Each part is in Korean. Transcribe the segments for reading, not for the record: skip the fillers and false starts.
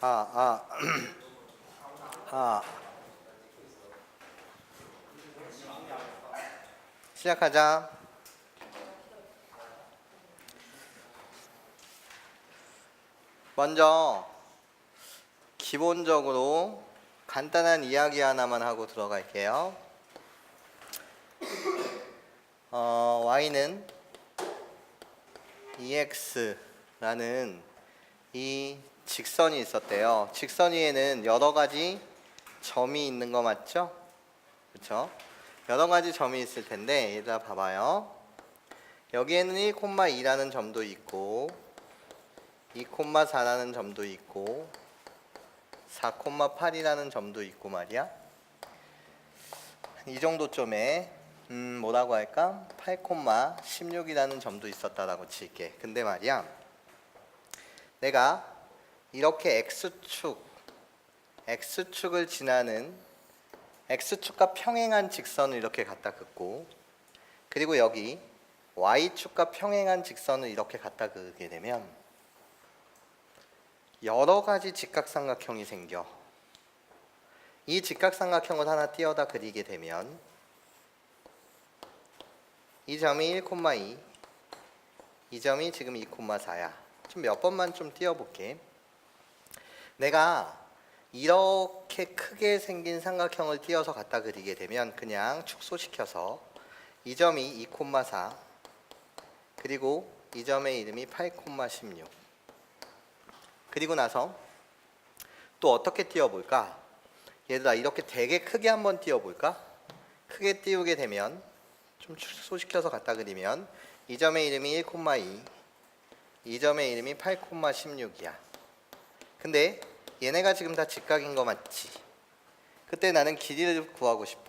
아, 아. 시작하자. 먼저 기본적으로 간단한 이야기 하나만 하고 들어갈게요. y는 ex라는 이 직선이 있었대요. 직선 위에는 여러 가지 점이 있는 거 맞죠? 그렇죠? 여러 가지 점이 있을 텐데 얘들아 봐봐요. 여기에는 1,2라는 점도 있고 2,4라는 점도 있고 4,8이라는 점도 있고 말이야. 이 정도쯤에 뭐라고 할까? 8,16이라는 점도 있었다라고 칠게. 근데 말이야, 내가 이렇게 X축을 지나는 X축과 평행한 직선을 이렇게 갖다 긋고, 그리고 여기 Y축과 평행한 직선을 이렇게 갖다 그리게 되면 여러 가지 직각삼각형이 생겨. 이 직각삼각형을 하나 띄어다 그리게 되면 이 점이 1,2, 이 점이 지금 2,4야. 좀 몇 번만 좀 띄어볼게. 내가 이렇게 크게 생긴 삼각형을 띄어서 갖다 그리게 되면 그냥 축소시켜서 이 점이 2,4, 그리고 이 점의 이름이 8,16. 그리고 나서 또 어떻게 띄워볼까? 얘들아, 이렇게 되게 크게 한번 띄워볼까? 크게 띄우게 되면 좀 축소시켜서 갖다 그리면 이 점의 이름이 1,2, 이 점의 이름이 8,16이야. 근데 얘네가 지금 다 직각인 거 맞지? 그때 나는 길이를 구하고 싶어.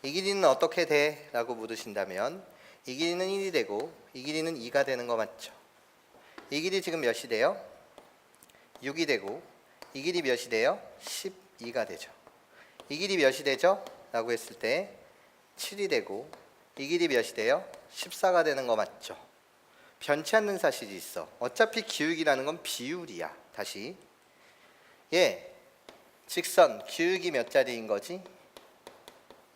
이 길이는 어떻게 돼? 라고 물으신다면 이 길이는 1이 되고 이 길이는 2가 되는 거 맞죠? 이 길이 지금 몇이 돼요? 6이 되고 이 길이 몇이 돼요? 12가 되죠. 이 길이 몇이 되죠? 라고 했을 때 7이 되고 이 길이 몇이 돼요? 14가 되는 거 맞죠? 변치 않는 사실이 있어. 어차피 기울기라는 건 비율이야. 다시 직선 기울기 몇 자리인 거지?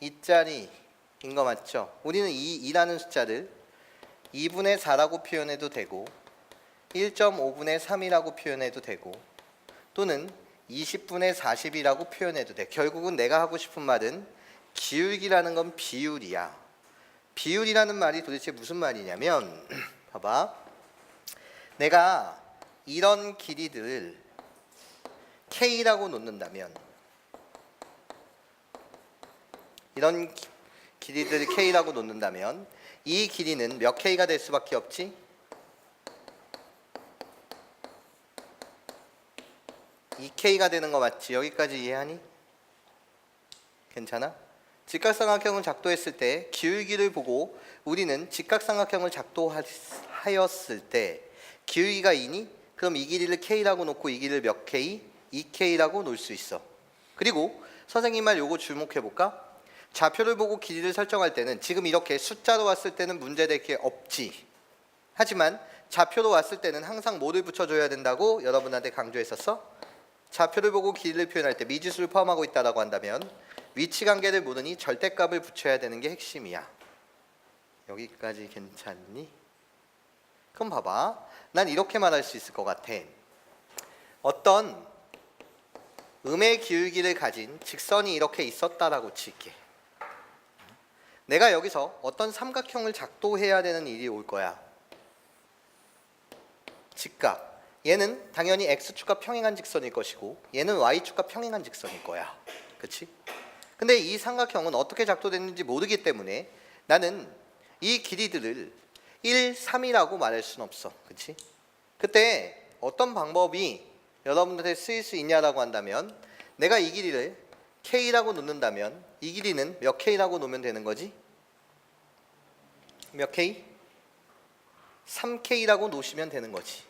2자리인 거 맞죠? 우리는 이 2라는 숫자를 2분의 4라고 표현해도 되고 1.5분의 3이라고 표현해도 되고 또는 20분의 40이라고 표현해도 돼. 결국은 내가 하고 싶은 말은 기울기라는 건 비율이야. 비율이라는 말이 도대체 무슨 말이냐면 봐봐, 내가 이런 길이들을 K라고 놓는다면, 이런 길이들을 K라고 놓는다면 이 길이는 몇 K가 될 수밖에 없지? 2K가 되는 거 맞지? 여기까지 이해하니? 괜찮아? 직각삼각형을 작도했을 때 기울기를 보고 우리는 직각삼각형을 작도하였을 때 기울기가 2니? 그럼 이 길이를 K라고 놓고 이 길이를 몇 K? 2K라고 놓을 수 있어. 그리고 선생님 말 요거 주목해볼까? 좌표를 보고 길이를 설정할 때는 지금 이렇게 숫자로 왔을 때는 문제될 게 없지. 하지만 좌표로 왔을 때는 항상 뭐를 붙여줘야 된다고 여러분한테 강조했었어? 좌표를 보고 길이를 표현할 때 미지수를 포함하고 있다고 한다면 위치관계를 모르니 절대값을 붙여야 되는 게 핵심이야. 여기까지 괜찮니? 그럼 봐봐, 난 이렇게 말할 수 있을 것 같아. 어떤 음의 기울기를 가진 직선이 이렇게 있었다라고 칠게. 내가 여기서 어떤 삼각형을 작도해야 되는 일이 올 거야. 직각. 얘는 당연히 X축과 평행한 직선일 것이고 얘는 Y축과 평행한 직선일 거야. 그치? 근데 이 삼각형은 어떻게 작도됐는지 모르기 때문에 나는 이 길이들을 1, 3이라고 말할 수는 없어. 그치? 그때 어떤 방법이 여러분들한테 쓰일 수 있냐라고 한다면 내가 이 길이를 K라고 놓는다면 이 길이는 몇 K라고 놓으면 되는 거지? 몇 K? 3K라고 놓으시면 되는 거지.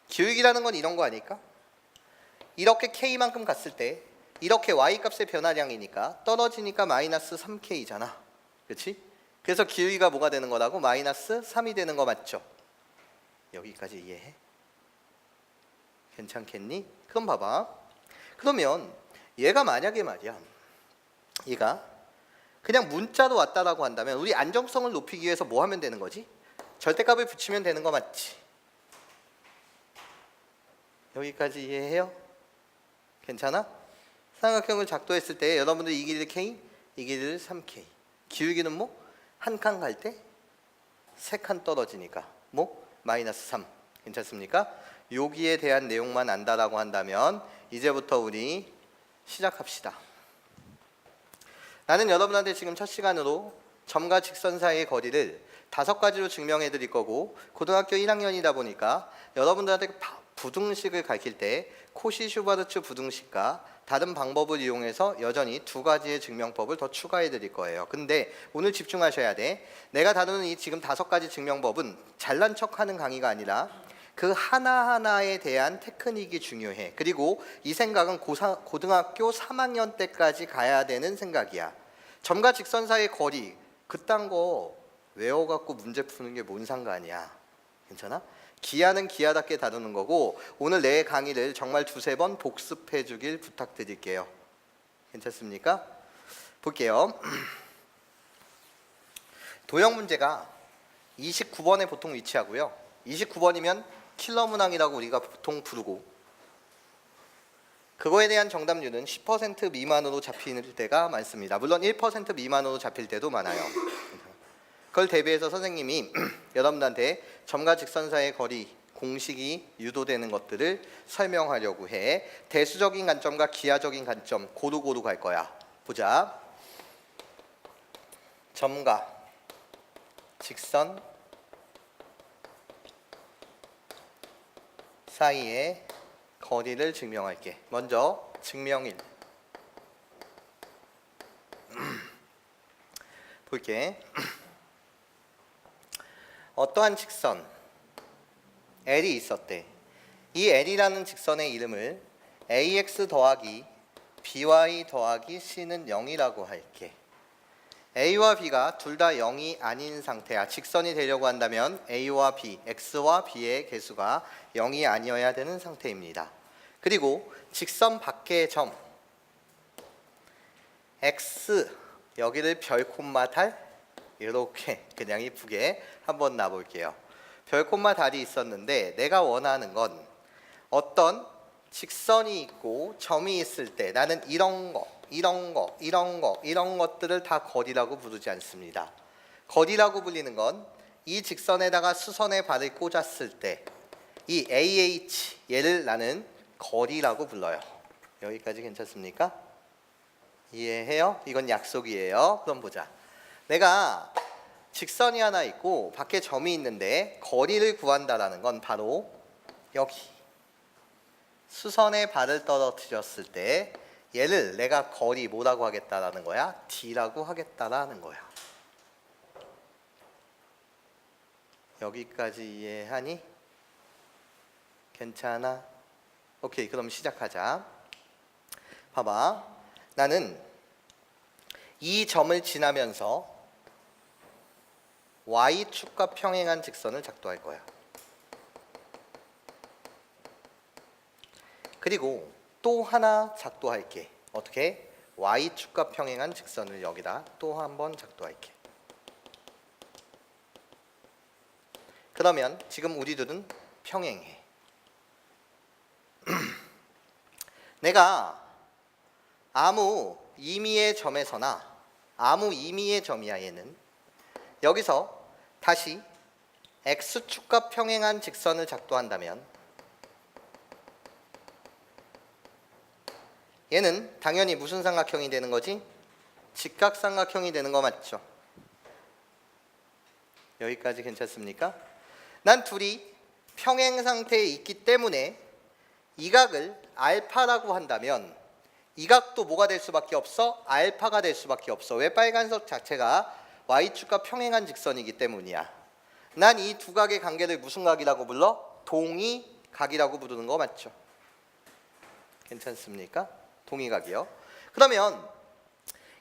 기울기라는 건 이런 거 아닐까? 이렇게 K만큼 갔을 때 이렇게 Y값의 변화량이니까 떨어지니까 마이너스 3K잖아. 그렇지? 그래서 기울기가 뭐가 되는 거라고? 마이너스 3이 되는 거 맞죠? 여기까지 이해해? 괜찮겠니? 그럼 봐봐. 그러면 얘가 만약에 말이야, 얘가 그냥 문자로 왔다라고 한다면 우리 안정성을 높이기 위해서 뭐 하면 되는 거지? 절대값을 붙이면 되는 거 맞지? 여기까지 이해해요? 괜찮아? 삼각형을 작도했을 때 여러분들 이 길이를 K, 이 길이를 3K. 기울기는 뭐? 한 칸 갈 때 세 칸 떨어지니까 뭐? -3. 괜찮습니까? 여기에 대한 내용만 안다라고 한다면 이제부터 우리 시작합시다. 나는 여러분한테 지금 첫 시간으로 점과 직선 사이의 거리를 5가지로 증명해 드릴 거고, 고등학교 1학년이다 보니까 여러분들한테 부등식을 가르칠 때 코시-슈바르츠 부등식과 다른 방법을 이용해서 여전히 2가지의 증명법을 더 추가해 드릴 거예요. 근데 오늘 집중하셔야 돼. 내가 다루는 이 지금 5가지 증명법은 잘난 척하는 강의가 아니라 그 하나하나에 대한 테크닉이 중요해. 그리고 이 생각은 고등학교 3학년 때까지 가야 되는 생각이야. 점과 직선 사이의 거리, 그딴 거 외워갖고 문제 푸는 게 뭔 상관이야. 괜찮아? 기하는 기하답게 다루는 거고, 오늘 내 강의를 정말 2-3번 복습해 주길 부탁드릴게요. 괜찮습니까? 볼게요. 도형 문제가 29번에 보통 위치하고요. 29번이면 킬러 문항이라고 우리가 보통 부르고, 그거에 대한 정답률은 10% 미만으로 잡히는 때가 많습니다. 물론 1% 미만으로 잡힐 때도 많아요. 그걸 대비해서 선생님이 여러분들한테 점과 직선 사이의 거리 공식이 유도되는 것들을 설명하려고 해. 대수적인 관점과 기하적인 관점 고루고루 갈 거야. 보자. 점과 직선 사이의 거리를 증명할게. 먼저 증명 1 볼게. 어떠한 직선 L이 있었대. 이 L이라는 직선의 이름을 AX 더하기 BY 더하기 C는 0이라고 할게. A와 B가 둘 다 0이 아닌 상태야. 직선이 되려고 한다면 A와 B, X와 B의 개수가 0이 아니어야 되는 상태입니다. 그리고 직선 밖의 점 X, 여기를 별 콤마 달 이렇게 그냥 이쁘게 한번 놔볼게요. 별 콤마 달이 있었는데 내가 원하는 건 어떤 직선이 있고 점이 있을 때 나는 이런 것들을 다 거리라고 부르지 않습니다. 거리라고 불리는 건 이 직선에다가 수선의 발을 꽂았을 때 이 AH, 얘를 나는 거리라고 불러요. 여기까지 괜찮습니까? 이해해요? 이건 약속이에요. 그럼 보자. 내가 직선이 하나 있고 밖에 점이 있는데 거리를 구한다라는 건 바로 여기 수선의 발을 떨어뜨렸을 때 얘를 내가 거리 뭐라고 하겠다라는 거야? D라고 하겠다라는 거야. 여기까지 이해하니? 괜찮아? 오케이, 그럼 시작하자. 봐봐. 나는 이 점을 지나면서 Y축과 평행한 직선을 작도할 거야. 그리고 또 하나 작도할게. 어떻게? Y축과 평행한 직선을 여기다 또 한번 작도할게. 그러면 지금 우리 둘은 평행해. 내가 아무 임의의 점에서나 아무 임의의 점이야 얘는. 여기서 다시 X축과 평행한 직선을 작도한다면 얘는 당연히 무슨 삼각형이 되는 거지? 직각삼각형이 되는 거 맞죠? 여기까지 괜찮습니까? 난 둘이 평행 상태에 있기 때문에 이 각을 알파라고 한다면 이 각도 뭐가 될 수밖에 없어? 알파가 될 수밖에 없어. 왜? 빨간색 자체가 Y축과 평행한 직선이기 때문이야. 난 이 두 각의 관계를 무슨 각이라고 불러? 동의각이라고 부르는 거 맞죠? 괜찮습니까? 동의각이요. 그러면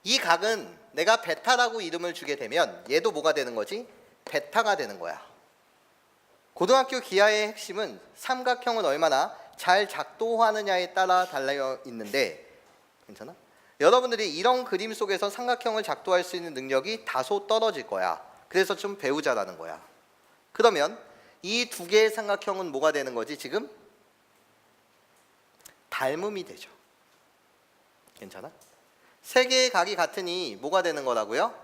이 각은 내가 베타라고 이름을 주게 되면 얘도 뭐가 되는 거지? 베타가 되는 거야. 고등학교 기하의 핵심은 삼각형은 얼마나 잘 작동하느냐에 따라 달려 있는데, 괜찮아? 여러분들이 이런 그림 속에서 삼각형을 작동할 수 있는 능력이 다소 떨어질 거야. 그래서 좀 배우자라는 거야. 그러면 이 두 개의 삼각형은 뭐가 되는 거지 지금? 닮음이 되죠. 괜찮아? 세 개의 각이 같으니 뭐가 되는 거라고요?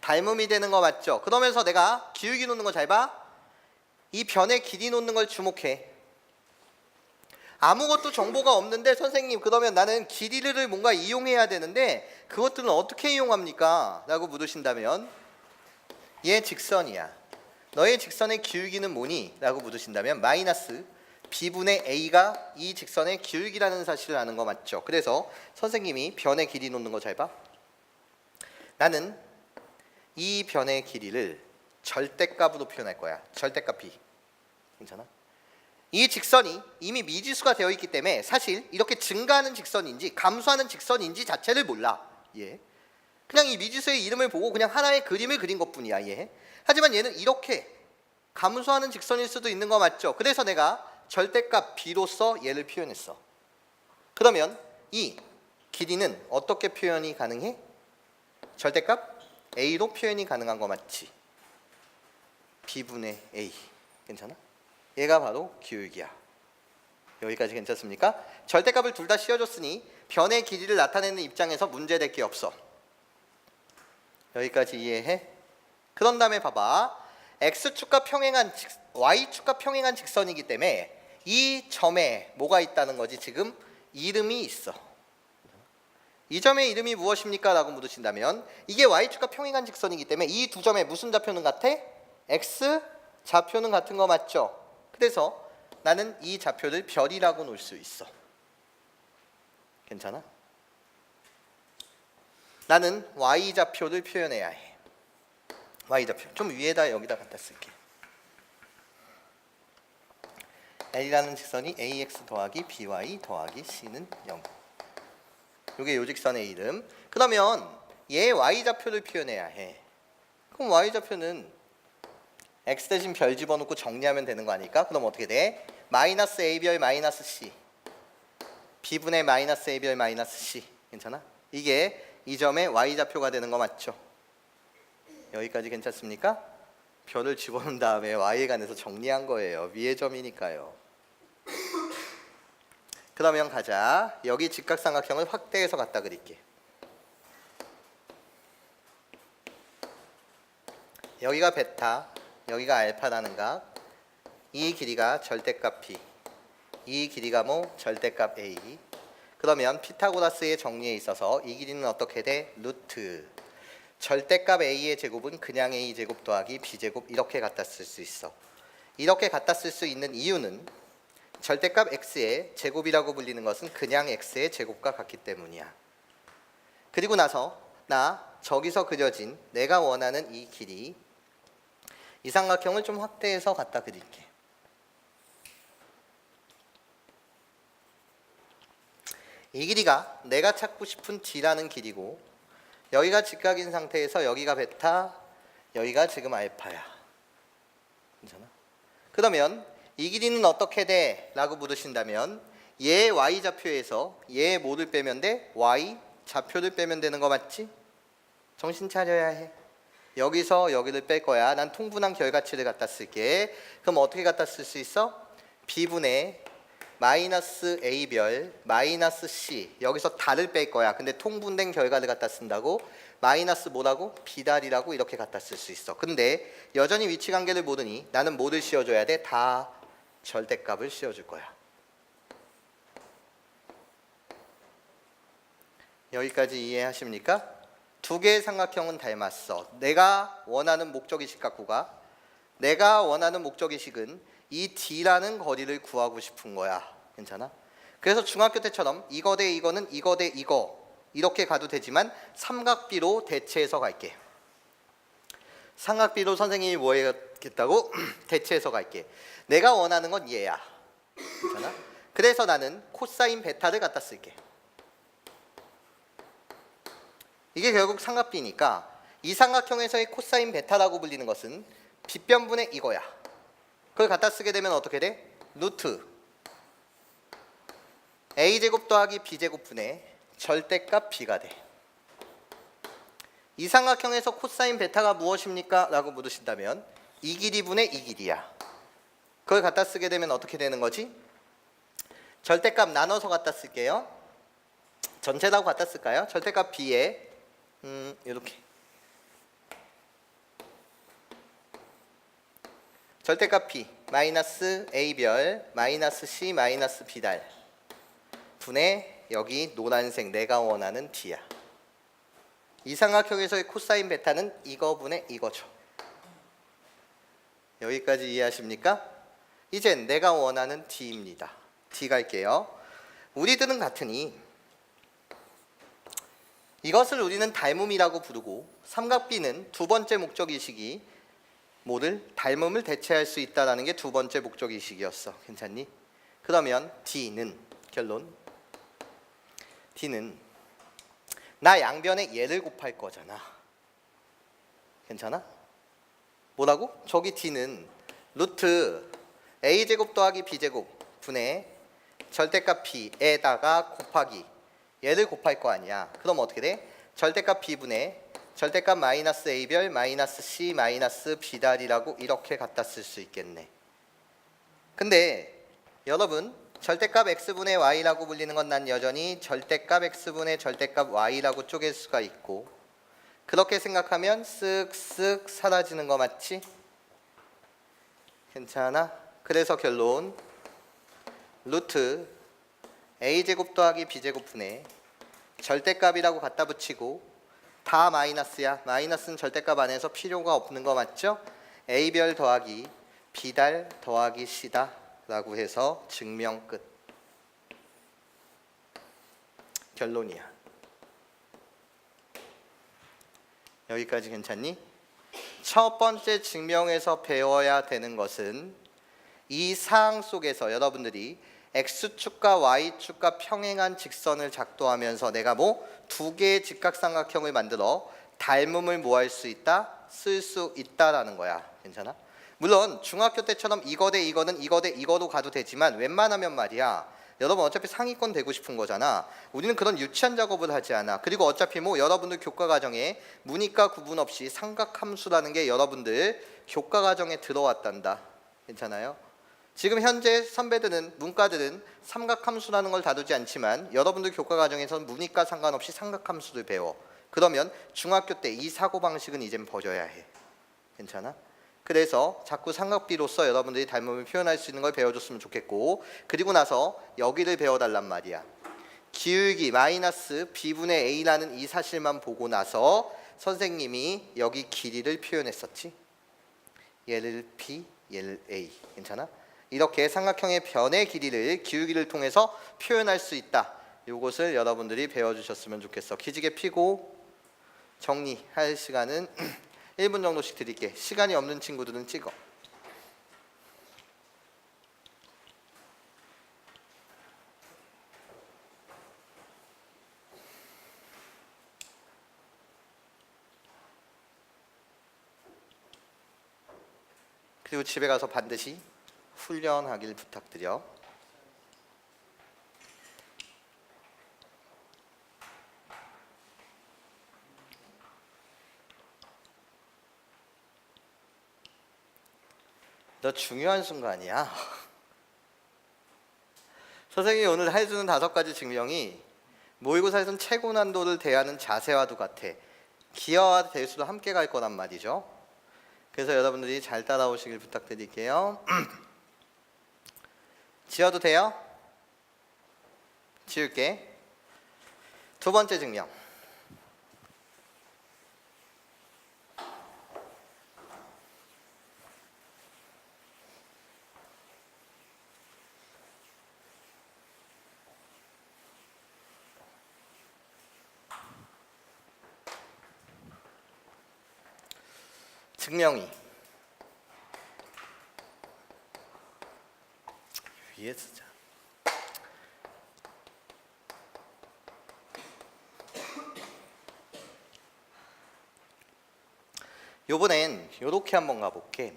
닮음이 되는 거 맞죠? 그러면서 내가 기울기 놓는 거 잘 봐. 이 변의 길이 놓는 걸 주목해. 아무것도 정보가 없는데 선생님 그러면 나는 길이를 뭔가 이용해야 되는데 그것들은 어떻게 이용합니까? 라고 물으신다면 얘 직선이야. 너의 직선의 기울기는 뭐니? 라고 물으신다면 마이너스 b분의 a가 이 직선의 기울기라는 사실을 아는 거 맞죠? 그래서 선생님이 변의 길이 놓는 거 잘 봐. 나는 이 변의 길이를 절대값으로 표현할 거야. 절대값 b. 괜찮아? 이 직선이 이미 미지수가 되어 있기 때문에 사실 이렇게 증가하는 직선인지 감소하는 직선인지 자체를 몰라. 예. 그냥 이 미지수의 이름을 보고 그냥 하나의 그림을 그린 것뿐이야. 예. 하지만 얘는 이렇게 감소하는 직선일 수도 있는 거 맞죠? 그래서 내가 절대값 b로서 얘를 표현했어. 그러면 이 길이는 어떻게 표현이 가능해? 절대값 a로 표현이 가능한 거 맞지? b분의 a. 괜찮아? 얘가 바로 기울기야. 여기까지 괜찮습니까? 절대값을 둘 다 씌워줬으니 변의 길이를 나타내는 입장에서 문제될 게 없어. 여기까지 이해해? 그런 다음에 봐봐. x축과 평행한 y축과 평행한 직선이기 때문에 이 점에 뭐가 있다는 거지? 지금 이름이 있어. 이 점의 이름이 무엇입니까? 라고 물으신다면 이게 y축과 평행한 직선이기 때문에 이 두 점에 무슨 좌표는 같아? x 좌표는 같은 거 맞죠? 그래서 나는 이 좌표를 별이라고 놓을 수 있어. 괜찮아? 나는 y좌표를 표현해야 해. y좌표 좀 위에다 여기다 갖다 쓸게. L이라는 직선이 ax 더하기 by 더하기 c는 0. 이게 요 직선의 이름. 그러면 얘 y좌표를 표현해야 해. 그럼 y좌표는 x 대신 별 집어넣고 정리하면 되는 거 아닐까? 그럼 어떻게 돼? 마이너스 a별 마이너스 c b분의 마이너스 a별 마이너스 c. 괜찮아? 이게 이 점의 y좌표가 되는 거 맞죠? 여기까지 괜찮습니까? 별을 집어넣은 다음에 y에 관해서 정리한 거예요. 위의 점이니까요. 그러면 가자. 여기 직각삼각형을 확대해서 갖다 그릴게. 여기가 베타, 여기가 알파라는 각. 이 길이가 절대값 p, 이 길이가 뭐? 절대값 a. 그러면 피타고라스의 정리에 있어서 이 길이는 어떻게 돼? 루트 절대값 a의 제곱은 그냥 a 제곱 더하기 b 제곱 이렇게 갖다 쓸 수 있어. 이렇게 갖다 쓸 수 있는 이유는 절대값 x의 제곱이라고 불리는 것은 그냥 x의 제곱과 같기 때문이야. 그리고 나서 나 저기서 그려진 내가 원하는 이 길이, 이 삼각형을 좀 확대해서 갖다 그릴게. 이 길이가 내가 찾고 싶은 d라는 길이고 여기가 직각인 상태에서 여기가 베타, 여기가 지금 알파야. 괜찮아? 그러면 이 길이는 어떻게 돼? 라고 물으신다면 얘 y좌표에서 얘 뭐를 빼면 돼? y 좌표를 빼면 되는 거 맞지? 정신 차려야 해. 여기서 여기를 뺄 거야. 난 통분한 결과치를 갖다 쓸게. 그럼 어떻게 갖다 쓸 수 있어? b분의 마이너스 a별 마이너스 c, 여기서 달을 뺄 거야. 근데 통분된 결과를 갖다 쓴다고 마이너스 뭐라고? b달이라고 이렇게 갖다 쓸 수 있어. 근데 여전히 위치관계를 모르니 나는 뭐를 씌워줘야 돼? 다 절대값을 씌워줄 거야. 여기까지 이해하십니까? 두 개의 삼각형은 닮았어. 내가 원하는 목적의식 각구가, 내가 원하는 목적의식은 이 d라는 거리를 구하고 싶은 거야. 괜찮아? 그래서 중학교 때처럼 이거 대 이거는 이거 대 이거 이렇게 가도 되지만 삼각비로 대체해서 갈게. 삼각비로 선생님이 뭐 해야겠다고? 대체해서 갈게. 내가 원하는 건 얘야. 괜찮아? 그래서 나는 코사인 베타를 갖다 쓸게. 이게 결국 삼각비니까 이 삼각형에서의 코사인 베타라고 불리는 것은 빗변분의 이거야. 그걸 갖다 쓰게 되면 어떻게 돼? 루트 a제곱 더하기 b제곱분의 절대값 b가 돼. 이 삼각형에서 코사인 베타가 무엇입니까? 라고 물으신다면 이 길이분의 이 길이야. 그걸 갖다 쓰게 되면 어떻게 되는 거지? 절대값 나눠서 갖다 쓸게요. 전체라고 갖다 쓸까요? 절대값 b에 이렇게 절대값 b 마이너스 a별 마이너스 c 마이너스 b달 분의 여기 노란색 내가 원하는 d야. 이 삼각형에서의 코사인 베타는 이거분의 이거죠. 여기까지 이해하십니까? 이젠 내가 원하는 d입니다. d 갈게요. 우리들은 같으니 이것을 우리는 닮음이라고 부르고 삼각 B는 두 번째 목적의식이 뭐를? 닮음을 대체할 수 있다는 게 두 번째 목적의식이었어. 괜찮니? 그러면 D는 결론 D는 나 양변에 얘를 곱할 거잖아. 괜찮아? 뭐라고? 저기 D는 루트 A제곱 더하기 B제곱 분의 절대값 B에다가 곱하기 얘를 곱할 거 아니야. 그럼 어떻게 돼? 절대값 B분의 절대값 마이너스 A별 마이너스 C 마이너스 B달이라고 이렇게 갖다 쓸 수 있겠네. 근데 여러분 절대값 X분의 Y라고 불리는 건 난 여전히 절대값 X분의 절대값 Y라고 쪼갤 수가 있고 그렇게 생각하면 쓱쓱 사라지는 거 맞지? 괜찮아? 그래서 결론 루트 a제곱 더하기 b제곱분의 절대값이라고 갖다 붙이고 다 마이너스야. 마이너스는 절대값 안에서 필요가 없는 거 맞죠? a별 더하기 b달 더하기 c다 라고 해서 증명 끝. 결론이야. 여기까지 괜찮니? 첫 번째 증명에서 배워야 되는 것은 이 사항 속에서 여러분들이 X축과 Y축과 평행한 직선을 작도하면서 내가 두 개의 직각삼각형을 만들어 닮음을 뭐 할 수 있다? 쓸 수 있다라는 거야. 괜찮아? 물론 중학교 때처럼 이거 대 이거는 이거 대 이거로 가도 되지만 웬만하면 말이야. 여러분 어차피 상위권 되고 싶은 거잖아. 우리는 그런 유치한 작업을 하지 않아. 그리고 어차피 여러분들 교과 과정에 문이과 구분 없이 삼각함수라는 게 여러분들 교과 과정에 들어왔단다. 괜찮아요? 지금 현재 선배들은 문과들은 삼각함수라는 걸 다루지 않지만 여러분들 교과 과정에서는 문이과 상관없이 삼각함수를 배워. 그러면 중학교 때 이 사고방식은 이젠 버려야 해. 괜찮아? 그래서 자꾸 삼각비로서 여러분들이 닮음을 표현할 수 있는 걸 배워줬으면 좋겠고 그리고 나서 여기를 배워달란 말이야. 기울기 마이너스 b분의 a라는 이 사실만 보고 나서 선생님이 여기 길이를 표현했었지. 얘를 p, 얘를 a. 괜찮아? 이렇게 삼각형의 변의 길이를 기울기를 통해서 표현할 수 있다. 이것을 여러분들이 배워주셨으면 좋겠어. 기지개 피고 정리할 시간은 1분 정도씩 드릴게. 시간이 없는 친구들은 찍어. 그리고 집에 가서 반드시 훈련하길 부탁드려. 너 중요한 순간이야. 선생님이 오늘 해주는 5가지 증명이 모의고사에서는 최고 난도를 대하는 자세와도 같아. 기하와 대수도 함께 갈 거란 말이죠. 그래서 여러분들이 잘 따라오시길 부탁드릴게요. 지워도 돼요? 지울게. 두 번째 증명. 증명이 위에 쓰자. 요번엔 요렇게 한번 가볼게.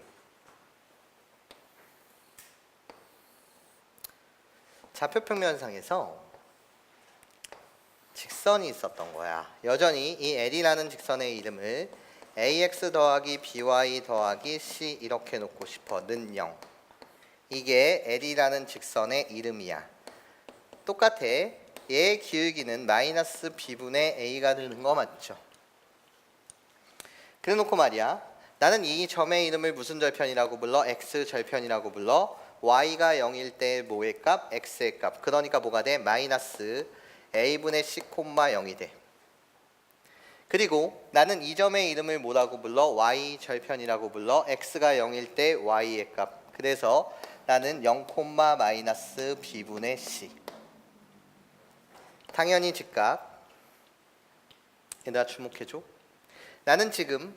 좌표평면상에서 직선이 있었던 거야. 여전히 이 L이라는 직선의 이름을 ax 더하기 by 더하기 c 이렇게 놓고 싶어. 는 0. 이게 L이라는 직선의 이름이야. 똑같아. 얘의 기울기는 마이너스 b분의 a가 되는 거 맞죠? 그래 놓고 말이야. 나는 이 점의 이름을 무슨 절편이라고 불러? x 절편이라고 불러. y가 0일 때 뭐의 값? x의 값. 그러니까 뭐가 돼? 마이너스 a분의 c, 0이 돼. 그리고 나는 이 점의 이름을 뭐라고 불러? y 절편이라고 불러. x가 0일 때 y의 값. 그래서 나는 0, 마이너스 b분의 c. 당연히 즉각. 얘들아 주목해줘. 나는 지금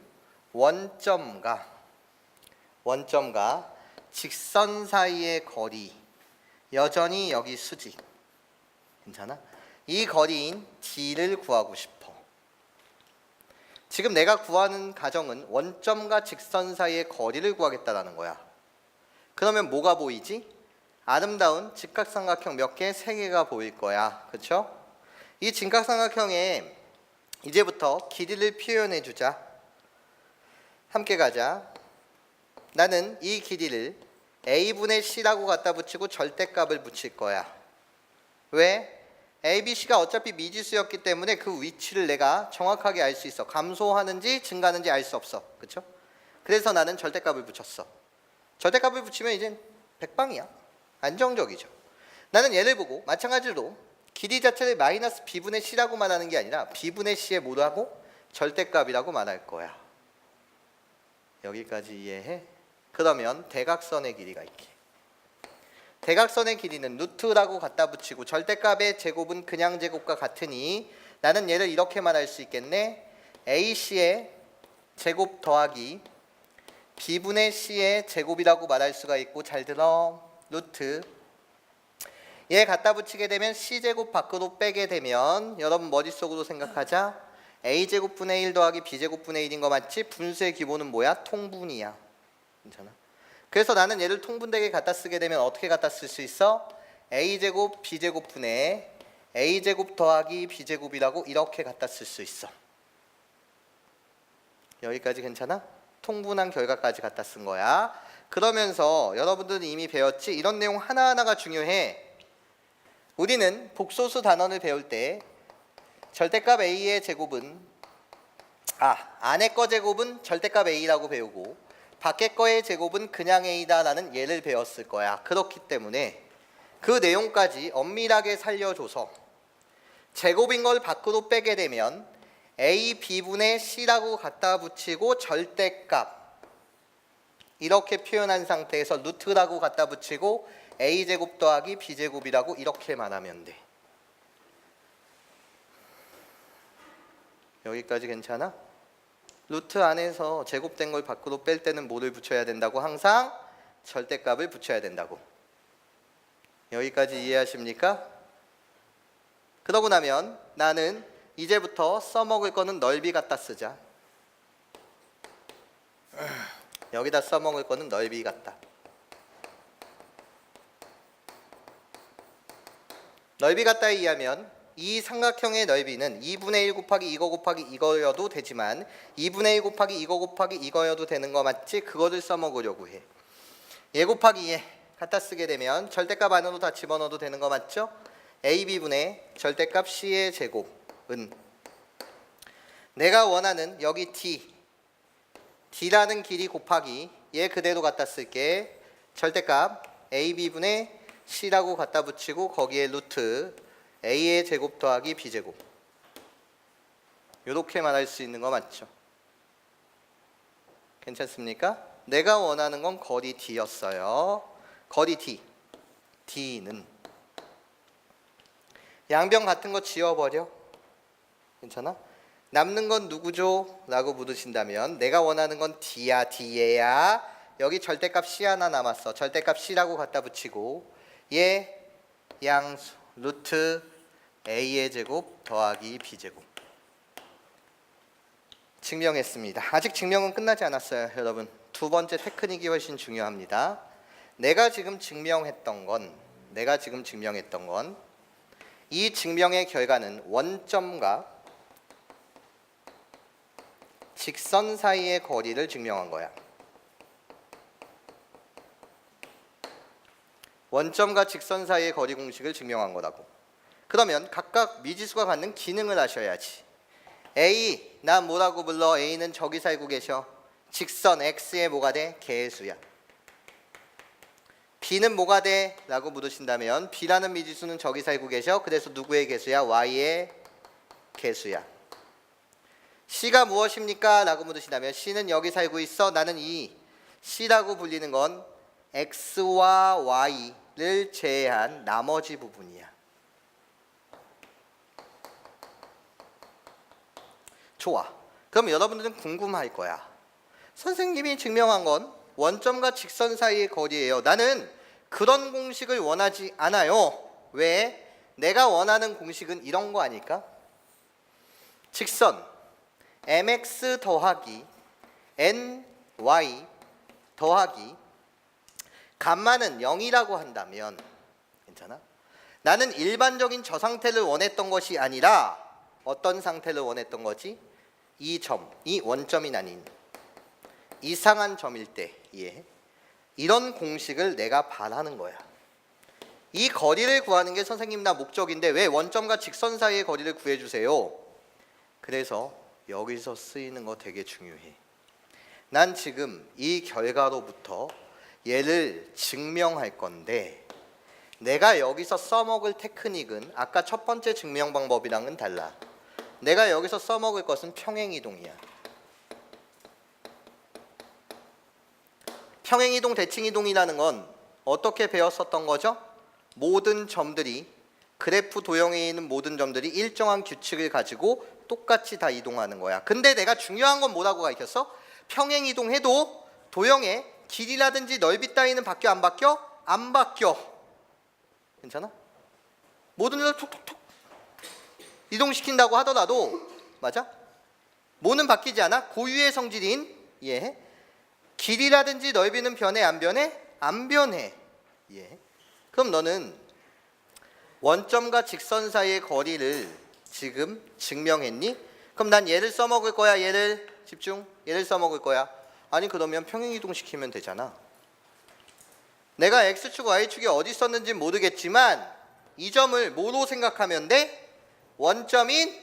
원점과 직선 사이의 거리 여전히 여기 수직. 괜찮아? 이 거리인 d를 구하고 싶어. 지금 내가 구하는 가정은 원점과 직선 사이의 거리를 구하겠다라는 거야. 그러면 뭐가 보이지? 아름다운 직각삼각형 몇 개? 3개가 보일 거야. 그렇죠? 이 직각삼각형에 이제부터 길이를 표현해 주자. 함께 가자. 나는 이 길이를 a분의 c라고 갖다 붙이고 절대값을 붙일 거야. 왜? a, b, c가 어차피 미지수였기 때문에 그 위치를 내가 정확하게 알 수 있어. 감소하는지 증가하는지 알 수 없어. 그렇죠? 그래서 나는 절대값을 붙였어. 절대값을 붙이면 이제 백방이야. 안정적이죠. 나는 얘를 보고 마찬가지로 길이 자체를 마이너스 b분의 c라고 말하는 게 아니라 b분의 c의 뭐라고? 절대값이라고 말할 거야. 여기까지 이해해? 그러면 대각선의 길이가 있게. 대각선의 길이는 루트라고 갖다 붙이고 절대값의 제곱은 그냥 제곱과 같으니 나는 얘를 이렇게 말할 수 있겠네. AC의 제곱 더하기 B분의 C의 제곱이라고 말할 수가 있고, 잘 들어. 루트 얘 갖다 붙이게 되면 C제곱 밖으로 빼게 되면 여러분 머릿속으로 생각하자. A제곱분의 1 더하기 B제곱분의 1인 거 맞지? 분수의 기본은 뭐야? 통분이야. 괜찮아? 그래서 나는 얘를 통분되게 갖다 쓰게 되면 어떻게 갖다 쓸 수 있어? A제곱 B제곱분의 A제곱 더하기 B제곱이라고 이렇게 갖다 쓸 수 있어. 여기까지 괜찮아? 통분한 결과까지 갖다 쓴 거야. 그러면서 여러분들은 이미 배웠지? 이런 내용 하나하나가 중요해. 우리는 복소수 단원을 배울 때 절대값 A의 제곱은 안에 거 제곱은 절대값 A라고 배우고 밖에 거의 제곱은 그냥 A다라는 예를 배웠을 거야. 그렇기 때문에 그 내용까지 엄밀하게 살려줘서 제곱인 걸 밖으로 빼게 되면 A, B분의 C라고 갖다 붙이고 절대값 이렇게 표현한 상태에서 루트라고 갖다 붙이고 A제곱 더하기 B제곱이라고 이렇게 말하면 돼. 여기까지 괜찮아? 루트 안에서 제곱된 걸 밖으로 뺄 때는 뭐를 붙여야 된다고? 항상 절대값을 붙여야 된다고. 여기까지 이해하십니까? 그러고 나면 나는 이제부터 써먹을 거는 넓이 갖다 쓰자. 여기다 써먹을 거는 넓이 갖다. 넓이 갖다에 의하면 이 삼각형의 넓이는 2분의 1 곱하기 이거 곱하기 이거여도 되지만 2분의 1 곱하기 이거 곱하기 이거여도 되는 거 맞지? 그거를 써먹으려고 해. 얘 곱하기 얘 갖다 쓰게 되면 절대값 안으로 다 집어넣어도 되는 거 맞죠? AB분의 절대값 C의 제곱은 내가 원하는 여기 D라는 길이 곱하기 얘 그대로 갖다 쓸게. 절대값 AB분의 C라고 갖다 붙이고 거기에 루트 A의 제곱 더하기 B제곱 이렇게 말할 수 있는 거 맞죠? 괜찮습니까? 내가 원하는 건 거리 D였어요. 거리 D는 양변 같은 거 지워버려. 괜찮아? 남는 건 누구죠? 라고 물으신다면 내가 원하는 건 D야 D예야. 여기 절대값 C 하나 남았어. 절대값 C라고 갖다 붙이고 얘 양수 루트 A의 제곱 더하기 B제곱 증명했습니다. 아직 증명은 끝나지 않았어요. 여러분 두 번째 테크닉이 훨씬 중요합니다. 내가 지금 증명했던 건 이 증명의 결과는 원점과 직선 사이의 거리를 증명한 거야. 원점과 직선 사이의 거리 공식을 증명한 거라고. 그러면 각각 미지수가 갖는 기능을 아셔야지. A, 나 뭐라고 불러? A는 저기 살고 계셔. 직선 X의 뭐가 돼? 개수야. B는 뭐가 돼? 라고 물으신다면 B라는 미지수는 저기 살고 계셔. 그래서 누구의 개수야? Y의 개수야. C가 무엇입니까? 라고 물으신다면 C는 여기 살고 있어. 나는 이 C라고 불리는 건 X와 Y를 제외한 나머지 부분이야. 좋아. 그럼 여러분들은 궁금할 거야. 선생님이 증명한 건 원점과 직선 사이의 거리예요. 나는 그런 공식을 원하지 않아요. 왜? 내가 원하는 공식은 이런 거 아닐까? 직선 mx 더하기 ny 더하기 감마는 0이라고 한다면 괜찮아? 나는 일반적인 저 상태를 원했던 것이 아니라 어떤 상태를 원했던 거지? 이 점, 이 원점이 아닌 이상한 점일 때 이해해? 이런 공식을 내가 바라는 거야. 이 거리를 구하는 게 선생님 나 목적인데 왜 원점과 직선 사이의 거리를 구해주세요? 그래서 여기서 쓰이는 거 되게 중요해. 난 지금 이 결과로부터 얘를 증명할 건데 내가 여기서 써먹을 테크닉은 아까 첫 번째 증명 방법이랑은 달라. 내가 여기서 써먹을 것은 평행이동이야. 평행이동, 대칭이동이라는 건 어떻게 배웠었던 거죠? 모든 점들이 그래프 도형에 있는 모든 점들이 일정한 규칙을 가지고 똑같이 다 이동하는 거야. 근데 내가 중요한 건 뭐라고 가르쳤어? 평행이동해도 도형의 길이라든지 넓이 따위는 바뀌어 안 바뀌어? 안 바뀌어. 괜찮아? 모든 걸 톡톡톡 이동시킨다고 하더라도 맞아? 뭐는 바뀌지 않아? 고유의 성질인 이해해? 길이라든지 넓이는 변해 안 변해? 안 변해. 이해해? 그럼 너는 원점과 직선 사이의 거리를 지금 증명했니? 그럼 난 얘를 써먹을 거야. 얘를 집중. 얘를 써먹을 거야. 아니 그러면 평행이동 시키면 되잖아. 내가 X축, Y축이 어디 있었는지 모르겠지만 이 점을 뭐로 생각하면 돼? 원점인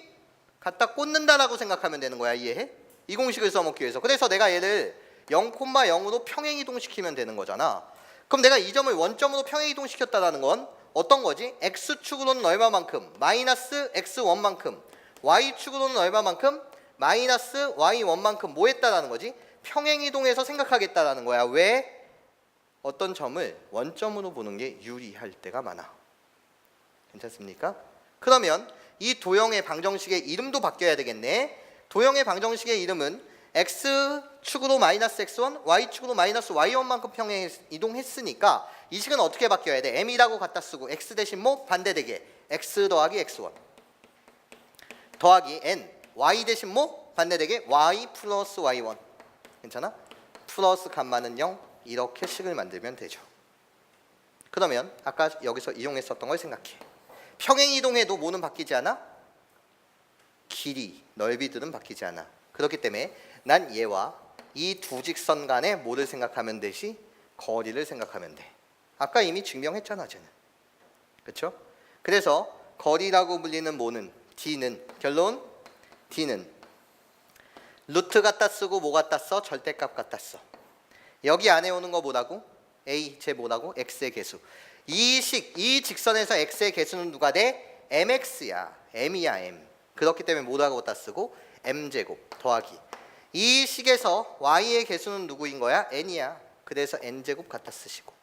갖다 꽂는다라고 생각하면 되는 거야. 이해해? 이 공식을 써먹기 위해서. 그래서 내가 얘를 0,0으로 평행이동 시키면 되는 거잖아. 그럼 내가 이 점을 원점으로 평행이동 시켰다는 건 어떤 거지? X축으로는 얼마만큼? 마이너스 X1만큼. Y축으로는 얼마만큼? 마이너스 Y1만큼 뭐 했다라는 거지? 평행이동해서 생각하겠다라는 거야. 왜? 어떤 점을 원점으로 보는 게 유리할 때가 많아. 괜찮습니까? 그러면 이 도형의 방정식의 이름도 바뀌어야 되겠네. 도형의 방정식의 이름은 X축으로 마이너스 X1, Y축으로 마이너스 Y1만큼 평행 이동했으니까 이 식은 어떻게 바뀌어야 돼? M이라고 갖다 쓰고 X 대신 뭐? 반대되게 X 더하기 X1 더하기 N Y 대신 뭐? 반대되게 Y 플러스 Y1 괜찮아? 플러스 감마는 0 이렇게 식을 만들면 되죠. 그러면 아까 여기서 이용했었던 걸 생각해. 평행이동해도 뭐는 바뀌지 않아? 길이, 넓이들은 바뀌지 않아. 그렇기 때문에 난 얘와 이 두 직선 간에 뭐를 생각하면 되지? 거리를 생각하면 돼. 아까 이미 증명했잖아 쟤는. 그렇죠? 그래서 거리라고 불리는 뭐는 D는 결론 D는 루트 갖다 쓰고 뭐 갖다 써? 절대값 갖다 써. 여기 안에 오는 거 뭐라고? A 제 뭐라고? X의 개수. 이 직선에서 X의 개수는 누가 돼? MX야. M이야 M. 그렇기 때문에 뭐라고 갖다 쓰고 M제곱 더하기 이 식에서 Y의 개수는 누구인 거야? N이야. 그래서 N제곱 갖다 쓰시고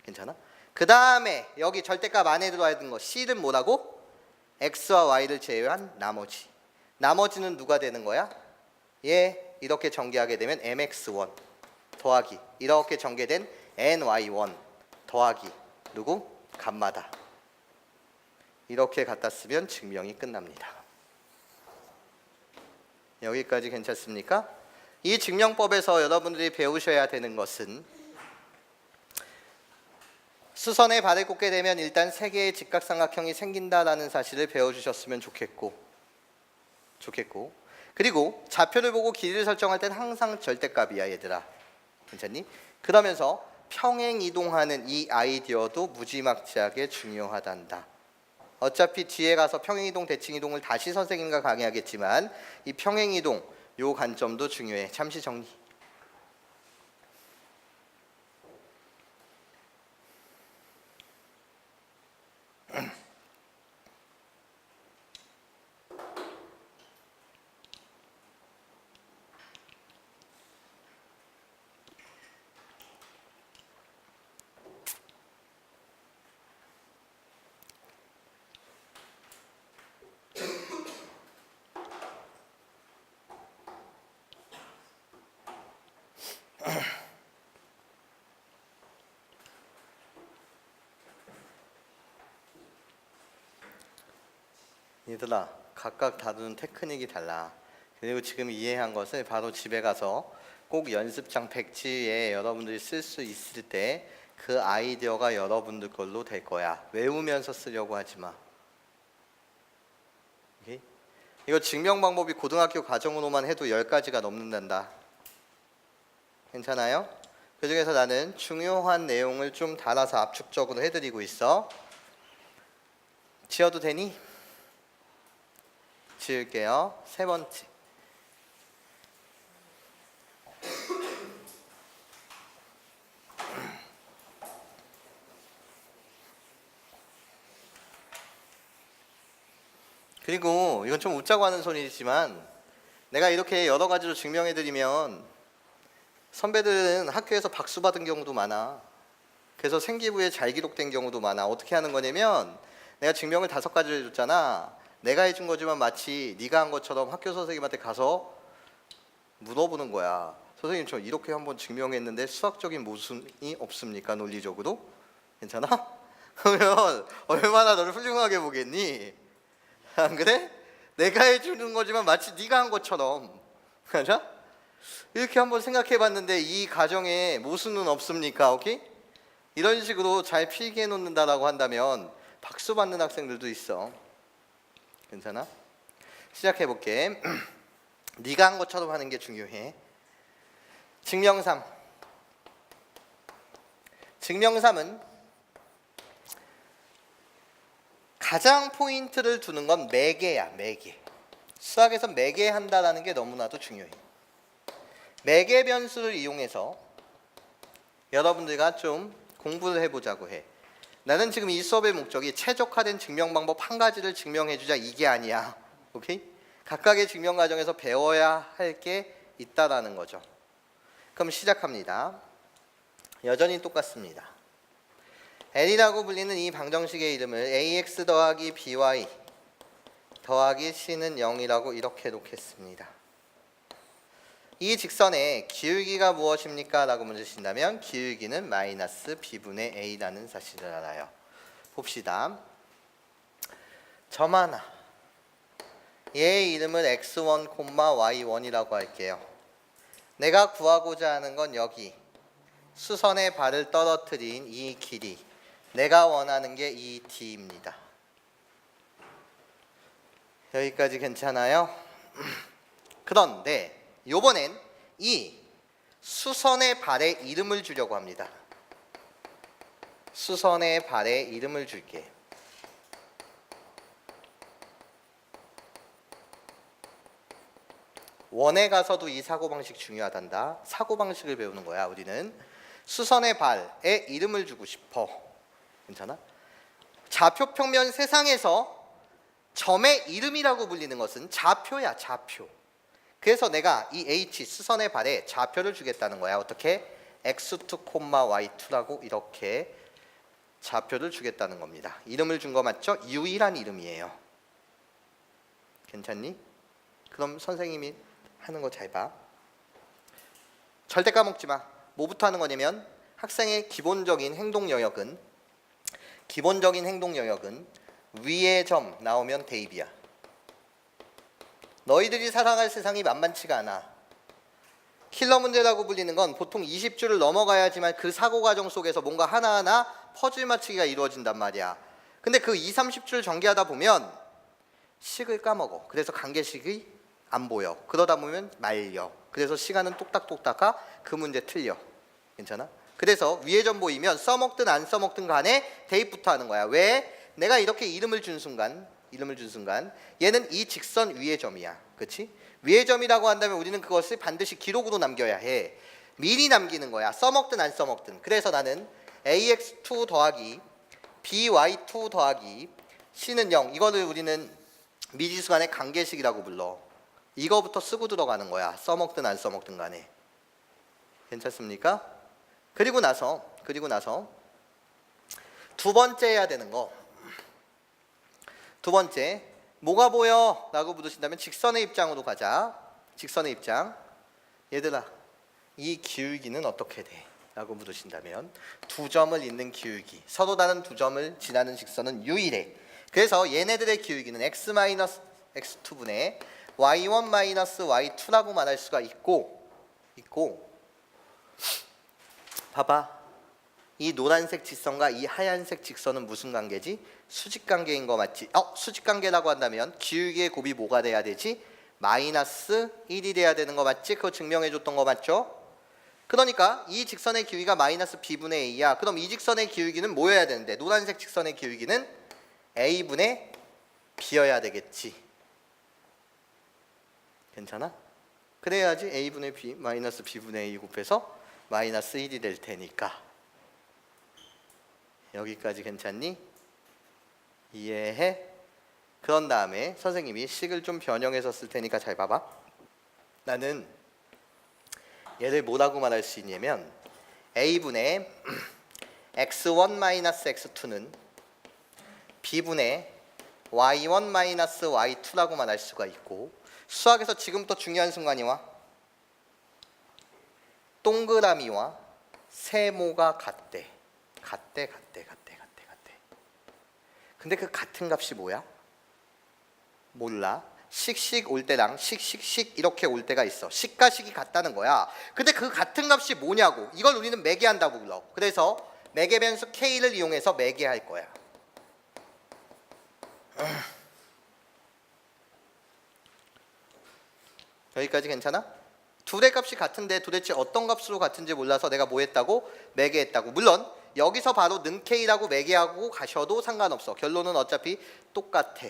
괜찮아? 그 다음에 여기 절대값 안에 들어야 되는 거 C는 뭐라고? X와 Y를 제외한 나머지는 누가 되는 거야? 얘 이렇게 전개하게 되면 MX1 더하기 이렇게 전개된 NY1 더하기 누구? 감마다. 이렇게 갖다 쓰면 증명이 끝납니다. 여기까지 괜찮습니까? 이 증명법에서 여러분들이 배우셔야 되는 것은 수선에 발을 꽂게 되면 일단 세 개의 직각삼각형이 생긴다라는 사실을 배워주셨으면 좋겠고 그리고 좌표를 보고 길이를 설정할 땐 항상 절대값이야 얘들아. 괜찮니? 그러면서 평행 이동하는 이 아이디어도 무지막지하게 중요하단다. 어차피 뒤에 가서 평행 이동, 대칭 이동을 다시 선생님과 강의하겠지만 이 평행 이동 요 관점도 중요해. 잠시 정리. 얘들아, 각각 다루는 테크닉이 달라. 그리고 지금 이해한 것을 바로 집에 가서 꼭 연습장 백지에 여러분들이 쓸 수 있을 때 그 아이디어가 여러분들 걸로 될 거야. 외우면서 쓰려고 하지 마. 오케이? 이거 증명 방법이 고등학교 과정으로만 해도 10가지가 넘는단다. 괜찮아요? 그 중에서 나는 중요한 내용을 좀 달아서 압축적으로 해드리고 있어. 지어도 되니? 지을게요. 세 번째. 그리고 이건 좀 웃자고 하는 소리지만 내가 이렇게 여러 가지로 증명해드리면 선배들은 학교에서 박수 받은 경우도 많아. 그래서 생기부에 잘 기록된 경우도 많아. 어떻게 하는 거냐면 내가 증명을 5가지를 해줬잖아. 내가 해준 거지만 마치 네가 한 것처럼 학교 선생님한테 가서 물어보는 거야. 선생님 저 이렇게 한번 증명했는데 수학적인 모순이 없습니까? 논리적으로? 괜찮아? 그러면 얼마나 너를 훌륭하게 보겠니? 안 그래? 내가 해주는 거지만 마치 네가 한 것처럼. 맞아? 이렇게 한번 생각해 봤는데 이 가정에 모순은 없습니까? 오케이? 이런 식으로 잘 필기해 놓는다라고 한다면 박수 받는 학생들도 있어. 괜찮아? 시작해 볼게. 네가 한 것처럼 하는 게 중요해. 증명 3. 증명 3은 가장 포인트를 두는 건 매개야. 매개. 수학에서 매개한다라는 게 너무나도 중요해. 매개 변수를 이용해서 여러분들과 좀 공부를 해보자고 해. 나는 지금 이 수업의 목적이 최적화된 증명 방법 한 가지를 증명해주자 이게 아니야. 오케이? 각각의 증명 과정에서 배워야 할 게 있다라는 거죠. 그럼 시작합니다. 여전히 똑같습니다. N이라고 불리는 이 방정식의 이름을 ax 더하기 by 더하기 c는 0이라고 이렇게 놓겠습니다. 이 직선의 기울기가 무엇입니까? 라고 문제 주신다면 기울기는 마이너스 b분의 a라는 사실을 알아요. 봅시다. 점 하나. 얘의 이름을 x1, y1이라고 할게요. 내가 구하고자 하는 건 여기 수선의 발을 떨어뜨린 이 길이. 내가 원하는 게 이 d입니다. 여기까지 괜찮아요? 그런데 요번엔 이 수선의 발에 이름을 주려고 합니다. 수선의 발에 이름을 줄게. 원에 가서도 이 사고방식 중요하단다. 사고방식을 배우는 거야. 우리는 수선의 발에 이름을 주고 싶어. 괜찮아? 좌표평면 세상에서 점의 이름이라고 불리는 것은 좌표야. 좌표. 그래서 내가 이 H 수선의 발에 좌표를 주겠다는 거야. 어떻게? x2, y2라고 이렇게 좌표를 주겠다는 겁니다. 이름을 준 거 맞죠? 유일한 이름이에요. 괜찮니? 그럼 선생님이 하는 거 잘 봐. 절대 까먹지 마. 뭐부터 하는 거냐면 학생의 기본적인 행동 영역은 위의 점 나오면 대입이야. 너희들이 살아갈 세상이 만만치가 않아. 킬러 문제라고 불리는 건 보통 20줄을 넘어가야지만 그 사고 과정 속에서 뭔가 하나하나 퍼즐 맞추기가 이루어진단 말이야. 근데 그 2, 30줄 전개하다 보면 식을 까먹어. 그래서 관계식이 안 보여. 그러다 보면 말려. 그래서 시간은 뚝딱뚝딱 가. 그 문제 틀려. 괜찮아? 그래서 위에 점 보이면 써먹든 안 써먹든 간에 대입부터 하는 거야. 왜? 내가 이렇게 이름을 준 순간 얘는 이 직선 위의 점이야. 그렇지? 위의 점이라고 한다면 우리는 그것을 반드시 기록으로 남겨야 해. 미리 남기는 거야. 써먹든 안 써먹든. 그래서 나는 ax2 더하기 by2 더하기 c는 0. 이거를 우리는 미지수간의 관계식이라고 불러. 이거부터 쓰고 들어가는 거야. 써먹든 안 써먹든 간에. 괜찮습니까? 그리고 나서 두 번째 해야 되는 거. 두 번째, 뭐가 보여? 라고 물으신다면 직선의 입장으로 가자. 직선의 입장. 얘들아, 이 기울기는 어떻게 돼? 라고 물으신다면 두 점을 잇는 기울기, 서로 다른 두 점을 지나는 직선은 유일해. 그래서 얘네들의 기울기는 x-x2분의 y1-y2라고 말할 수가 있고 봐봐. 이 노란색 직선과 이 하얀색 직선은 무슨 관계지? 수직관계인 거 맞지? 수직관계라고 한다면 기울기의 곱이 뭐가 돼야 되지? 마이너스 1이 돼야 되는 거 맞지? 그거 증명해 줬던 거 맞죠? 그러니까 이 직선의 기울기가 마이너스 b분의 a야. 그럼 이 직선의 기울기는 뭐여야 되는데? 노란색 직선의 기울기는 a분의 b여야 되겠지. 괜찮아? 그래야지 a분의 b 마이너스 b분의 a 곱해서 마이너스 1이 될 테니까. 여기까지 괜찮니? 이해해? 그런 다음에 선생님이 식을 좀 변형해서 쓸 테니까 잘 봐봐. 나는 얘를 뭐라고 말할 수 있냐면 a분의 x1-x2는 b분의 y1-y2라고 말할 수가 있고, 수학에서 지금부터 중요한 순간이 와. 동그라미와 세모가 같대. 근데 그 같은 값이 뭐야? 몰라. 식 올 때랑 식 이렇게 올 때가 있어. 식과 식이 같다는 거야. 근데 그 같은 값이 뭐냐고. 이걸 우리는 매개한다고 불러. 그래서 매개 변수 k를 이용해서 매개할 거야. 여기까지 괜찮아? 둘의 값이 같은데 도대체 어떤 값으로 같은지 몰라서 내가 뭐 했다고? 매개했다고. 물론 여기서 바로 는 k라고 매개하고 가셔도 상관없어. 결론은 어차피 똑같아.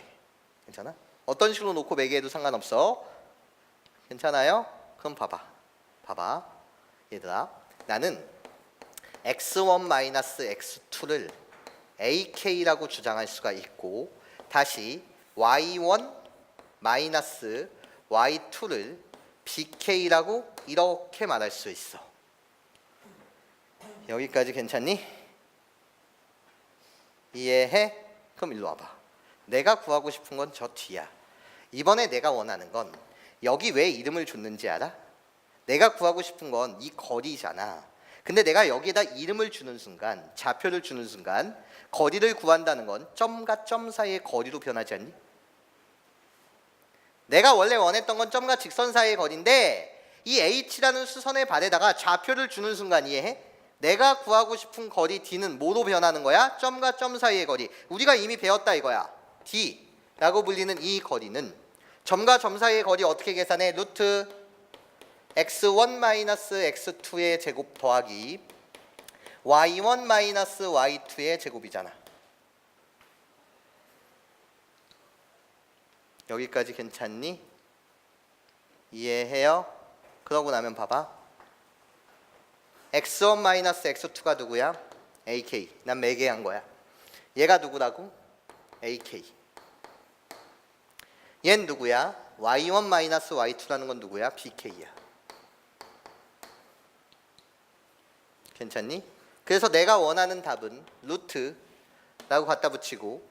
괜찮아? 어떤 식으로 놓고 매개해도 상관없어. 괜찮아요? 그럼 봐봐. 얘들아, 나는 x1-x2를 ak라고 주장할 수가 있고, 다시 y1-y2를 bk라고 이렇게 말할 수 있어. 여기까지 괜찮니? 이해해? 그럼 일로 와봐. 내가 구하고 싶은 건 저 뒤야. 이번에 내가 원하는 건 여기 왜 이름을 줬는지 알아? 내가 구하고 싶은 건 이 거리잖아. 근데 내가 여기에다 이름을 주는 순간, 좌표를 주는 순간 거리를 구한다는 건 점과 점 사이의 거리로 변하지 않니? 내가 원래 원했던 건 점과 직선 사이의 거리인데 이 h라는 수선의 발에다가 좌표를 주는 순간, 이해해? 내가 구하고 싶은 거리 d는 뭐로 변하는 거야? 점과 점 사이의 거리. 우리가 이미 배웠다 이거야. d라고 불리는 이 거리는 점과 점 사이의 거리 어떻게 계산해? 루트 x1-x2의 제곱 더하기 y1-y2의 제곱이잖아. 여기까지 괜찮니? 이해해요? 그러고 나면 봐봐. x1-x2가 누구야? ak. 난 매개한 거야. 얘가 누구라고? ak. 얜 누구야? y1-y2라는 건 누구야? bk야. 괜찮니? 그래서 내가 원하는 답은 루트라고 갖다 붙이고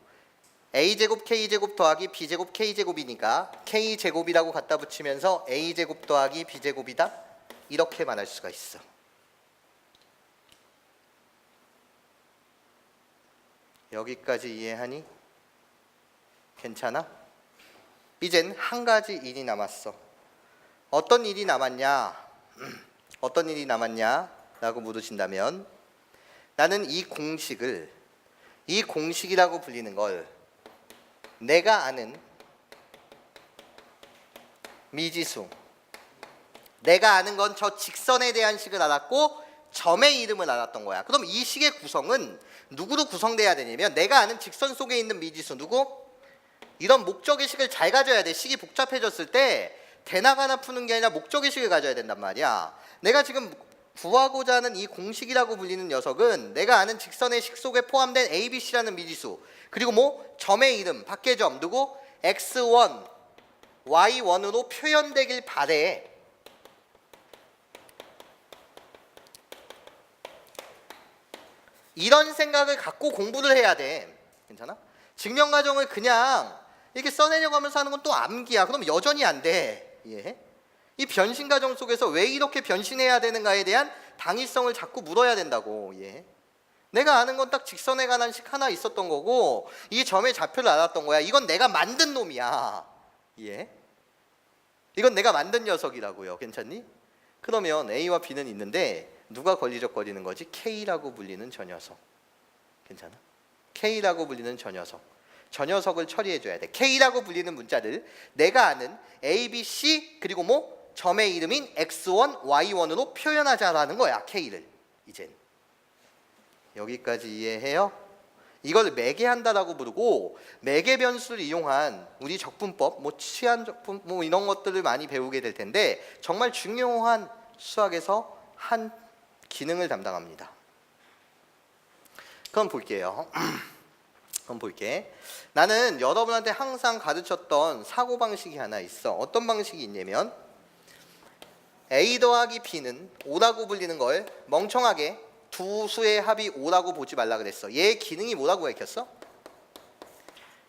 a제곱 k제곱 더하기 b제곱 k제곱이니까 k제곱이라고 갖다 붙이면서 a제곱 더하기 b제곱이다? 이렇게 말할 수가 있어. 여기까지 이해하니? 괜찮아? 이젠 한 가지 일이 남았어. 어떤 일이 남았냐? 라고 물으신다면 나는 이 공식이라고 불리는 걸 내가 아는 미지수, 내가 아는 건 저 직선에 대한 식을 알았고 점의 이름을 알았던 거야. 그럼 이 식의 구성은 누구로 구성돼야 되냐면 내가 아는 직선 속에 있는 미지수 누구? 이런 목적의 식을 잘 가져야 돼. 식이 복잡해졌을 때 대낙 하나 푸는 게 아니라 목적의 식을 가져야 된단 말이야. 내가 지금 구하고자 하는 이 공식이라고 불리는 녀석은 내가 아는 직선의 식 속에 포함된 A, B, C라는 미지수, 그리고 뭐 점의 이름, 밖의 점 누구? X1, Y1으로 표현되길 바래. 이런 생각을 갖고 공부를 해야 돼. 괜찮아? 증명 과정을 그냥 이렇게 써내려고 하면서 하는 건 또 암기야. 그럼 여전히 안 돼. 이해해? 이 변신 과정 속에서 왜 이렇게 변신해야 되는가에 대한 당위성을 자꾸 물어야 된다고. 이해해? 내가 아는 건 딱 직선에 관한 식 하나 있었던 거고 이 점의 좌표를 알았던 거야. 이건 내가 만든 놈이야. 이해해? 이건 내가 만든 녀석이라고요. 괜찮니? 그러면 A와 B는 있는데 누가 걸리적거리는 거지? K라고 불리는 저 녀석. 괜찮아? K라고 불리는 저 녀석. 저 녀석을 처리해줘야 돼. K라고 불리는 문자를 내가 아는 A, B, C 그리고 뭐 점의 이름인 X1, Y1으로 표현하자라는 거야. K를. 이젠 여기까지 이해해요? 이걸 매개한다라고 부르고 매개 변수를 이용한 우리 적분법, 뭐 치안 적분, 뭐 이런 것들을 많이 배우게 될 텐데 정말 중요한 수학에서 한 기능을 담당합니다. 그럼 볼게요. 그럼 볼게. 나는 여러분한테 항상 가르쳤던 사고방식이 하나 있어. 어떤 방식이 있냐면 A 더하기 B는 5라고 불리는 걸 멍청하게 두 수의 합이 5라고 보지 말라 그랬어. 얘의 기능이 뭐라고 밝혔어?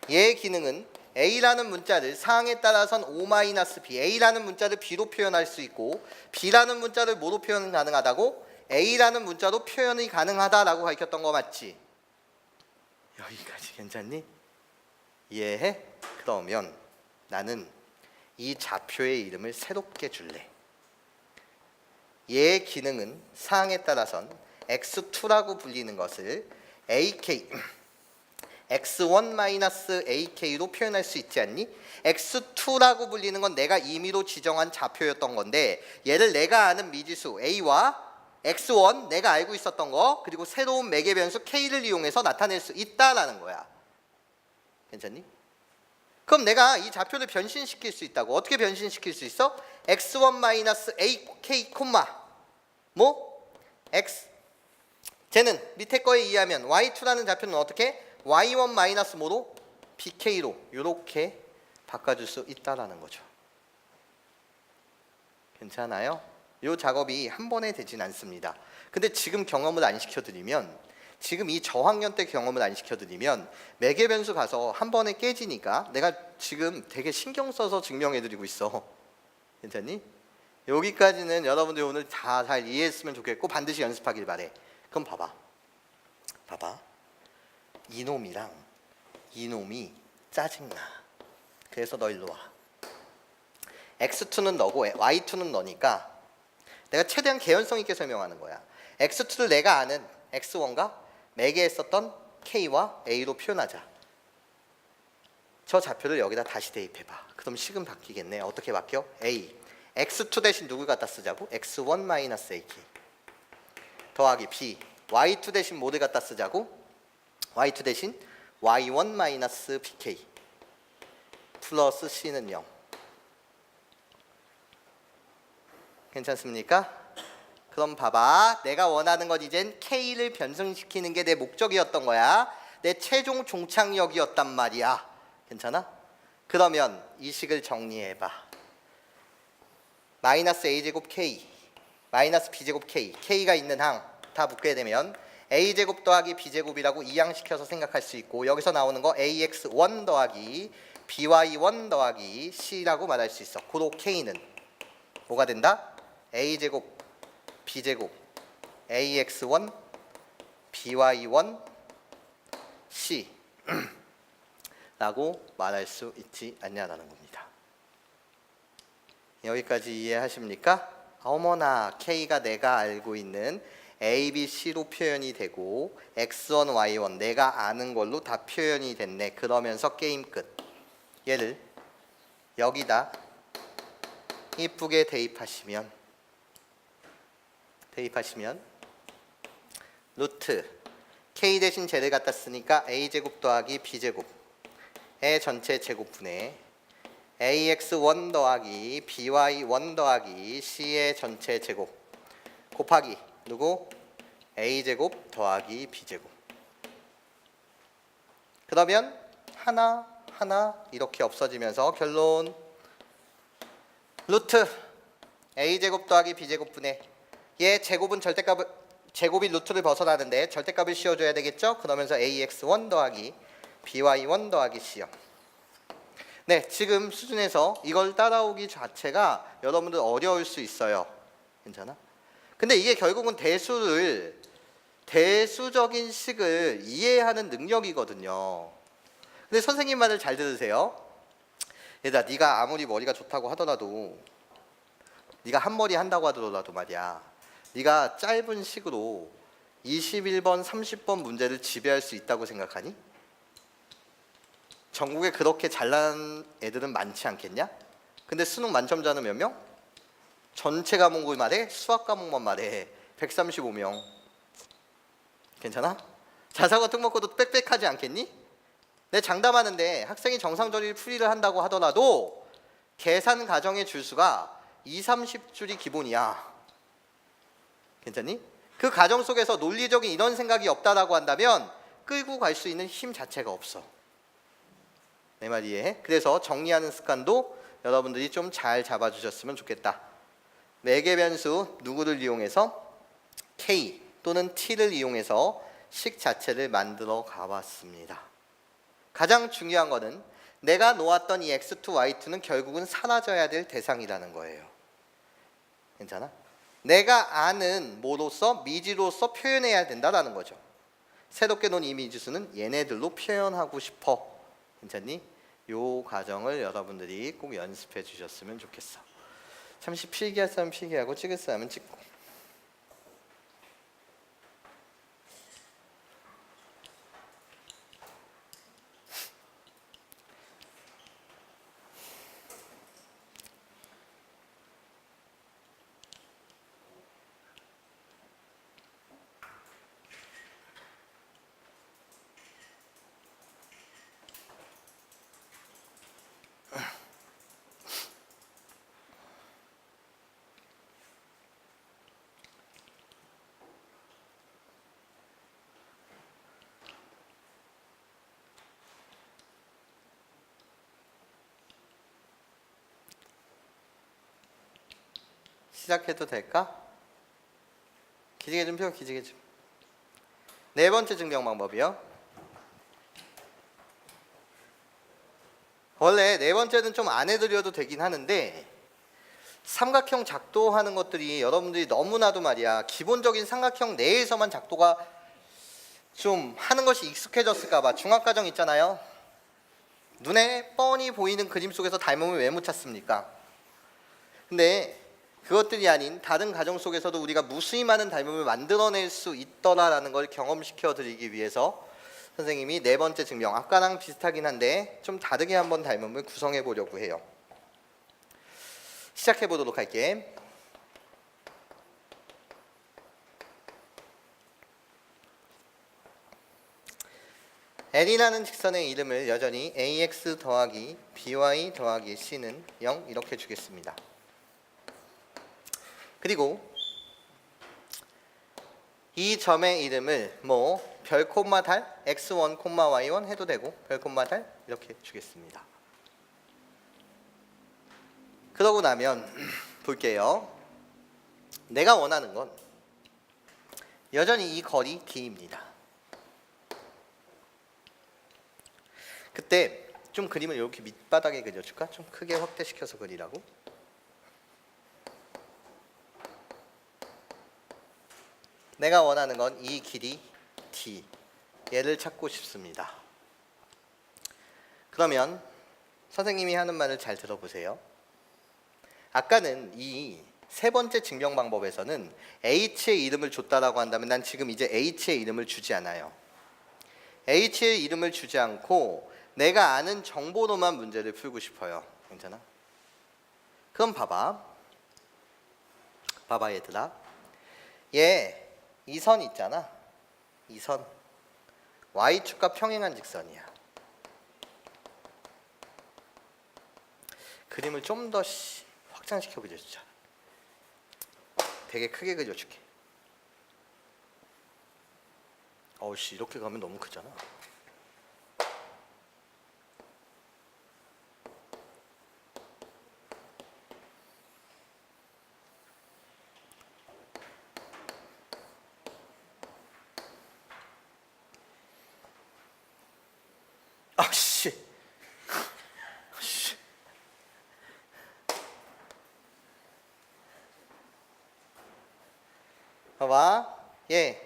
얘의 기능은 A라는 문자를 사항에 따라선 O-B, A라는 문자를 B로 표현할 수 있고 B라는 문자를 뭐로 표현 가능하다고? A라는 문자로 표현이 가능하다라고 밝혔던 거 맞지? 여기까지 괜찮니? 이해해? 그러면 나는 이 좌표의 이름을 새롭게 줄래. 얘의 기능은 사항에 따라선 X2라고 불리는 것을 AK, X1-AK로 표현할 수 있지 않니? X2라고 불리는 건 내가 임의로 지정한 좌표였던 건데 얘를 내가 아는 미지수 A와 X1 내가 알고 있었던 거 그리고 새로운 매개 변수 K를 이용해서 나타낼 수 있다라는 거야. 괜찮니? 그럼 내가 이 좌표를 변신시킬 수 있다고. 어떻게 변신시킬 수 있어? X1-AK, 뭐? X 쟤는 밑에 거에 의하면 Y2라는 좌표는 어떻게? Y1-뭐로? BK로 이렇게 바꿔줄 수 있다라는 거죠. 괜찮아요? 이 작업이 한 번에 되진 않습니다. 근데 지금 경험을 안 시켜드리면 지금 이 저학년 때 경험을 안 시켜드리면 매개 변수 가서 한 번에 깨지니까 내가 지금 되게 신경 써서 증명해드리고 있어. 괜찮니? 여기까지는 여러분들 오늘 다 잘 이해했으면 좋겠고 반드시 연습하길 바래. 그럼 봐봐. 이놈이랑 이놈이 짜증나. 그래서 너 일로 와. X2는 너고 Y2는 너니까 내가 최대한 개연성 있게 설명하는 거야. X2를 내가 아는 X1과 매개했었던 K와 A로 표현하자. 저 좌표를 여기다 다시 대입해봐. 그럼 식은 바뀌겠네. 어떻게 바뀌어? A. X2 대신 누굴 갖다 쓰자고? X1-AK 더하기 B. Y2 대신 뭐를 갖다 쓰자고? Y2 대신 Y1-BK 플러스 C는 0. 괜찮습니까? 그럼 봐봐. 내가 원하는 건 이젠 K를 변성시키는 게 내 목적이었던 거야. 내 최종 종착역이었단 말이야. 괜찮아? 그러면 이 식을 정리해봐. 마이너스 A제곱 K 마이너스 B제곱 K K가 있는 항 다 묶게 되면 A제곱 더하기 B제곱이라고 이항시켜서 생각할 수 있고 여기서 나오는 거 AX1 더하기 BY1 더하기 C라고 말할 수 있어. 고로 K는 뭐가 된다? A제곱 B제곱 AX1 BY1 C 라고 말할 수 있지 않냐라는 겁니다. 여기까지 이해하십니까? 어머나 K가 내가 알고 있는 A, B, C로 표현이 되고 X1, Y1 내가 아는 걸로 다 표현이 됐네. 그러면서 게임 끝. 얘를 여기다 이쁘게 대입하시면 루트 K 대신 Z를 갖다 쓰니까 A제곱 더하기 B제곱의 전체 제곱분의 AX1 더하기 BY1 더하기 C의 전체 제곱 곱하기 누구? A제곱 더하기 B제곱. 그러면 하나 이렇게 없어지면서 결론 루트 A제곱 더하기 B제곱분의 얘 제곱은 제곱이 루트를 벗어나는데 절대값을 씌워줘야 되겠죠? 그러면서 AX1 더하기 BY1 더하기 C요. 네, 지금 수준에서 이걸 따라오기 자체가 여러분들 어려울 수 있어요. 괜찮아? 근데 이게 결국은 대수적인 식을 이해하는 능력이거든요. 근데 선생님 말을 잘 들으세요. 얘들아, 네가 아무리 머리가 좋다고 하더라도 네가 한 머리 한다고 하더라도 말이야, 네가 짧은 식으로 21번, 30번 문제를 지배할 수 있다고 생각하니? 전국에 그렇게 잘난 애들은 많지 않겠냐? 근데 수능 만점자는 몇 명? 전체 과목을 말해? 수학 과목만 말해. 135명. 괜찮아? 자사고 특목고도 빽빽하지 않겠니? 내 장담하는데 학생이 정상적인 풀이를 한다고 하더라도 계산 과정의 줄수가 2, 30줄이 기본이야. 괜찮니? 그 과정 속에서 논리적인 이런 생각이 없다라고 한다면 끌고 갈 수 있는 힘 자체가 없어. 내 말 이해해? 그래서 정리하는 습관도 여러분들이 좀 잘 잡아주셨으면 좋겠다. 매개 변수 누구를 이용해서? K 또는 T를 이용해서 식 자체를 만들어 가봤습니다. 가장 중요한 거는 내가 놓았던 이 X2, Y2는 결국은 사라져야 될 대상이라는 거예요. 괜찮아? 내가 아는 뭐로서 미지로서 표현해야 된다라는 거죠. 새롭게 놓은 이 미지수는 얘네들로 표현하고 싶어. 괜찮니? 요 과정을 여러분들이 꼭 연습해 주셨으면 좋겠어. 잠시 필기할 사람 필기하고 찍을 사람은 찍고. 시작해도 될까? 기지개 좀 펴, 기지개 좀. 네 번째 증명 방법이요. 원래 네 번째는 좀 안 해드려도 되긴 하는데 삼각형 작도하는 것들이 여러분들이 너무나도 말이야 기본적인 삼각형 내에서만 작도가 좀 하는 것이 익숙해졌을까 봐. 중학과정 있잖아요. 눈에 뻔히 보이는 그림 속에서 닮음을 왜 못 찾습니까? 근데 그것들이 아닌 다른 가정 속에서도 우리가 무수히 많은 닮음을 만들어낼 수 있더라라는 걸 경험시켜 드리기 위해서 선생님이 네 번째 증명, 아까랑 비슷하긴 한데 좀 다르게 한번 닮음을 구성해 보려고 해요. 시작해 보도록 할게. L이라는 직선의 이름을 여전히 AX 더하기 BY 더하기 C는 0 이렇게 주겠습니다. 그리고 이 점의 이름을 뭐 별 콤마 달 x1 콤마 y1 해도 되고 별 콤마 달 이렇게 주겠습니다. 그러고 나면 볼게요. 내가 원하는 건 여전히 이 거리 D입니다. 그때 좀 그림을 이렇게 밑바닥에 그려줄까? 좀 크게 확대시켜서 그리라고. 내가 원하는 건 이 길이 D, 얘를 찾고 싶습니다. 그러면 선생님이 하는 말을 잘 들어보세요. 아까는 이 세 번째 증명 방법에서는 H의 이름을 줬다라고 한다면 난 지금 이제 H의 이름을 주지 않아요. H의 이름을 주지 않고 내가 아는 정보로만 문제를 풀고 싶어요. 괜찮아? 그럼 봐봐 얘들아. 이 선 있잖아. 이 선 Y축과 평행한 직선이야. 그림을 좀 더 확장시켜 그려주자. 되게 크게 그려줄게. 어우씨, 이렇게 가면 너무 크잖아. 아씨. 봐봐.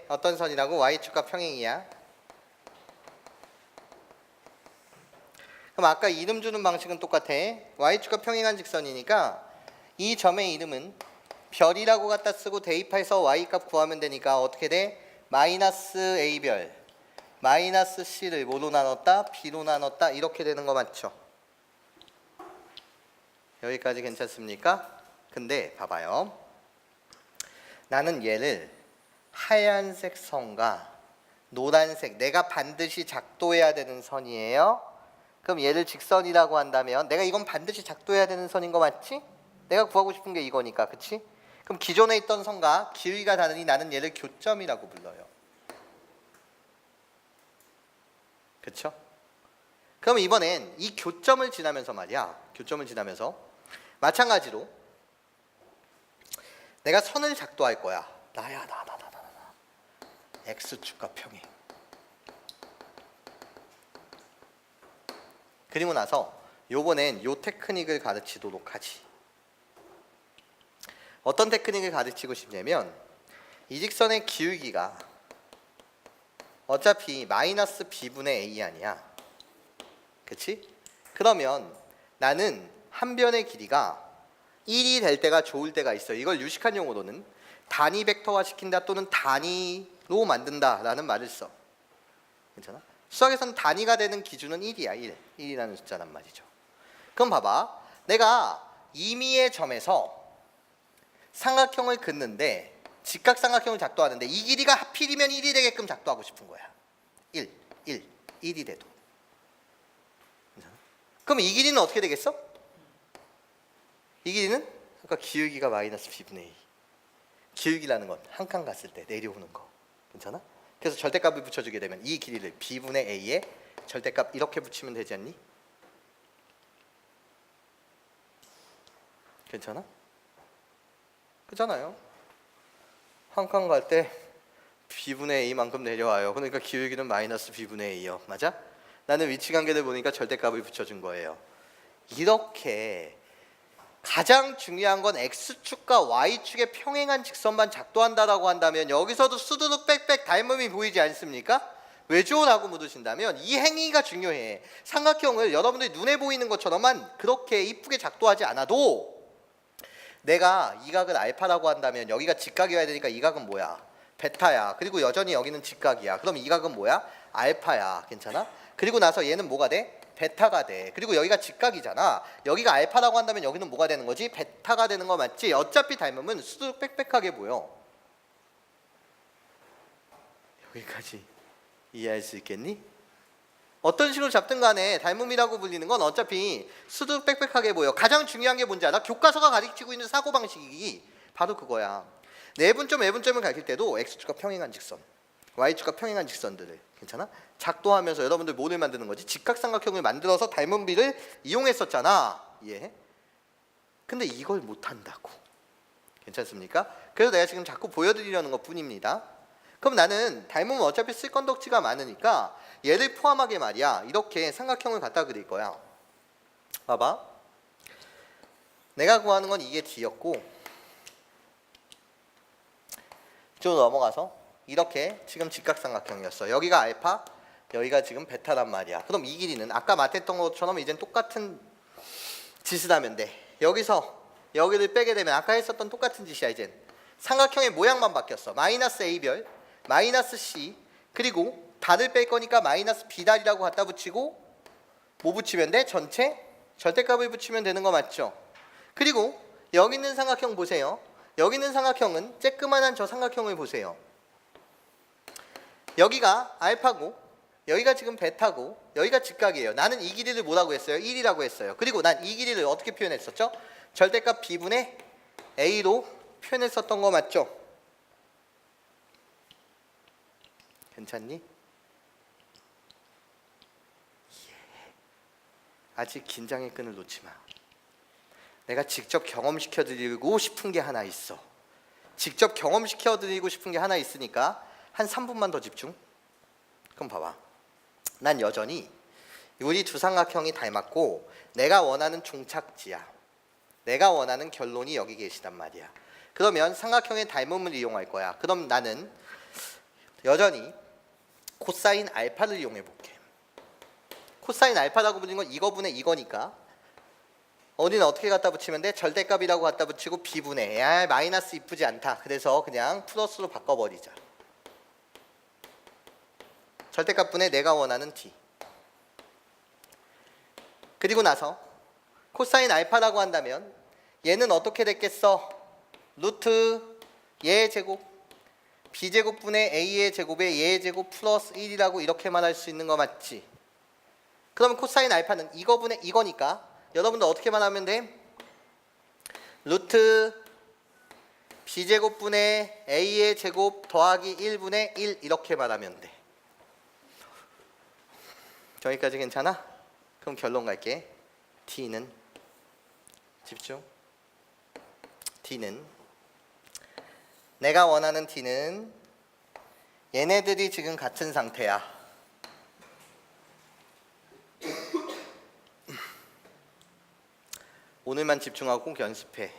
어떤 선이라고? Y축과 평행이야. 그럼 아까 이름 주는 방식은 똑같아. Y축과 평행한 직선이니까 이 점의 이름은 별이라고 갖다 쓰고 대입해서 Y값 구하면 되니까 어떻게 돼? 마이너스 A별 마이너스 C를 뭐로 나눴다? B로 나눴다. 이렇게 되는 거 맞죠? 여기까지 괜찮습니까? 근데 봐봐요. 나는 얘를 하얀색 선과 노란색, 내가 반드시 작도해야 되는 선이에요. 그럼 얘를 직선이라고 한다면 내가 이건 반드시 작도해야 되는 선인 거 맞지? 내가 구하고 싶은 게 이거니까, 그치? 그럼 기존에 있던 선과 길이가 다르니 나는 얘를 교점이라고 불러요. 그쵸? 그럼 이번엔 이 교점을 지나면서 말이야. 교점을 지나면서 마찬가지로 내가 선을 작도할 거야. 나야 나. X축과 평행. 그리고 나서 요번엔 요 테크닉을 가르치도록 하지. 어떤 테크닉을 가르치고 싶냐면 이 직선의 기울기가 어차피 마이너스 B분의 A 아니야. 그치? 그러면 나는 한 변의 길이가 1이 될 때가 좋을 때가 있어요. 이걸 유식한 용어로는 단위 벡터화 시킨다 또는 단위로 만든다 라는 말을 써. 괜찮아? 수학에서는 단위가 되는 기준은 1이야. 1이라는 숫자란 말이죠. 그럼 봐봐. 내가 임의의 점에서 삼각형을 긋는데 직각삼각형을 작도하는데 이 길이가 하필이면 1이 되게끔 작도하고 싶은 거야. 1이 돼도. 괜찮아? 그럼 이 길이는 어떻게 되겠어? 이 길이는 그러니까 기울기가 마이너스 B분의 A. 기울기라는 건 한 칸 갔을 때 내려오는 거. 괜찮아? 그래서 절대값을 붙여주게 되면 이 길이를 B분의 A에 절대값 이렇게 붙이면 되지 않니? 괜찮아? 그렇잖아요. 한 칸 갈 때 B분의 A만큼 내려와요. 그러니까 기울기는 마이너스 B분의 A요. 맞아? 나는 위치관계를 보니까 절대값을 붙여준 거예요. 이렇게 가장 중요한 건 X축과 Y축의 평행한 직선만 작도한다라고 한다면 여기서도 수두룩 빽빽 닮음이 보이지 않습니까? 왜죠? 라고 묻으신다면 이 행위가 중요해. 삼각형을 여러분들이 눈에 보이는 것처럼만 그렇게 이쁘게 작도하지 않아도 내가 이 각을 알파라고 한다면 여기가 직각이어야 되니까 이 각은 뭐야? 베타야. 그리고 여전히 여기는 직각이야. 그럼 이 각은 뭐야? 알파야. 괜찮아? 그리고 나서 얘는 뭐가 돼? 베타가 돼. 그리고 여기가 직각이잖아. 여기가 알파라고 한다면 여기는 뭐가 되는 거지? 베타가 되는 거 맞지? 어차피 닮으면 수두룩 빽빽하게 보여. 여기까지 이해할 수 있겠니? 어떤 식으로 잡든 간에 닮음이라고 불리는 건 어차피 수두룩 빽빽하게 보여. 가장 중요한 게 뭔지 알아? 교과서가 가르치고 있는 사고방식이 바로 그거야. 내분점, 외분점을 가르칠 때도 X축과 평행한 직선, Y축과 평행한 직선들을 괜찮아? 작도하면서 여러분들 뭐를 만드는 거지? 직각삼각형을 만들어서 닮은비를 이용했었잖아. 이해해? 근데 이걸 못한다고. 괜찮습니까? 그래서 내가 지금 자꾸 보여드리려는 것 뿐입니다. 그럼 나는 닮으면 어차피 쓸 건덕지가 많으니까 얘를 포함하게 말이야. 이렇게 삼각형을 갖다 그릴 거야. 봐봐. 내가 구하는 건 이게 D였고 좀 넘어가서 이렇게 지금 직각삼각형이었어. 여기가 알파, 여기가 지금 베타란 말이야. 그럼 이 길이는 아까 맞했던 것처럼 이젠 똑같은 짓을 하면 돼. 여기서 여기를 빼게 되면 아까 했었던 똑같은 짓이야. 이젠 삼각형의 모양만 바뀌었어. 마이너스 A별, 마이너스 C, 그리고 달을 뺄 거니까 마이너스 B달이라고 갖다 붙이고 뭐 붙이면 돼? 전체 절대값을 붙이면 되는 거 맞죠? 그리고 여기 있는 삼각형 보세요. 여기 있는 삼각형은 쬐끄만한 저 삼각형을 보세요. 여기가 알파고 여기가 지금 베타고 여기가 직각이에요. 나는 이 길이를 뭐라고 했어요? 1이라고 했어요. 그리고 난 이 길이를 어떻게 표현했었죠? 절대값 B분의 A로 표현했었던 거 맞죠? 괜찮니? 아직 긴장의 끈을 놓지 마. 내가 직접 경험시켜드리고 싶은 게 하나 있어. 직접 경험시켜드리고 싶은 게 하나 있으니까 한 3분만 더 집중. 그럼 봐봐. 난 여전히 우리 두 삼각형이 닮았고 내가 원하는 종착지야. 내가 원하는 결론이 여기 계시단 말이야. 그러면 삼각형의 닮음을 이용할 거야. 그럼 나는 여전히 코사인 알파를 이용해 볼게. 코사인 알파라고 부르는 건 이거분의 이거니까 어디는 어떻게 갖다 붙이면 돼? 절대값이라고 갖다 붙이고 B분의 마이너스 이쁘지 않다. 그래서 그냥 플러스로 바꿔버리자. 절대값분의 내가 원하는 D. 그리고 나서 코사인 알파라고 한다면 얘는 어떻게 됐겠어? 루트 얘의 제곱 B제곱분의 A의 제곱에 얘의 제곱 플러스 1이라고 이렇게 말할 수 있는 거 맞지? 그러면 코사인 알파는 이거분의 이거니까 여러분들 어떻게 말하면 돼? 루트 B제곱분의 A의 제곱 더하기 1분의 1 이렇게 말하면 돼. 여기까지 괜찮아? 그럼 결론 갈게. D는 집중. D는 내가 원하는 D는 얘네들이 지금 같은 상태야. 오늘만 집중하고 꼭 연습해.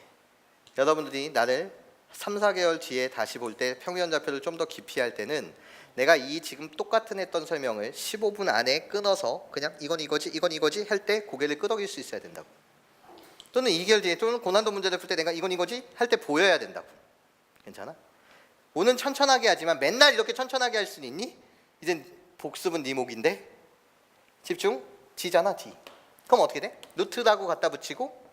여러분들이 나를 3, 4개월 뒤에 다시 볼 때 평면좌표를 좀 더 깊이 할 때는 내가 이 지금 똑같은 했던 설명을 15분 안에 끊어서 그냥 이건 이거지 이건 이거지 할 때 고개를 끄덕일 수 있어야 된다고. 또는 2개월 뒤에 또는 고난도 문제를 풀 때 내가 이건 이거지 할 때 보여야 된다고. 괜찮아? 오늘 천천하게 하지만 맨날 이렇게 천천하게 할 수는 있니? 이젠 복습은 네 목인데. 집중. D잖아 D. 그럼 어떻게 돼? 루트라고 갖다 붙이고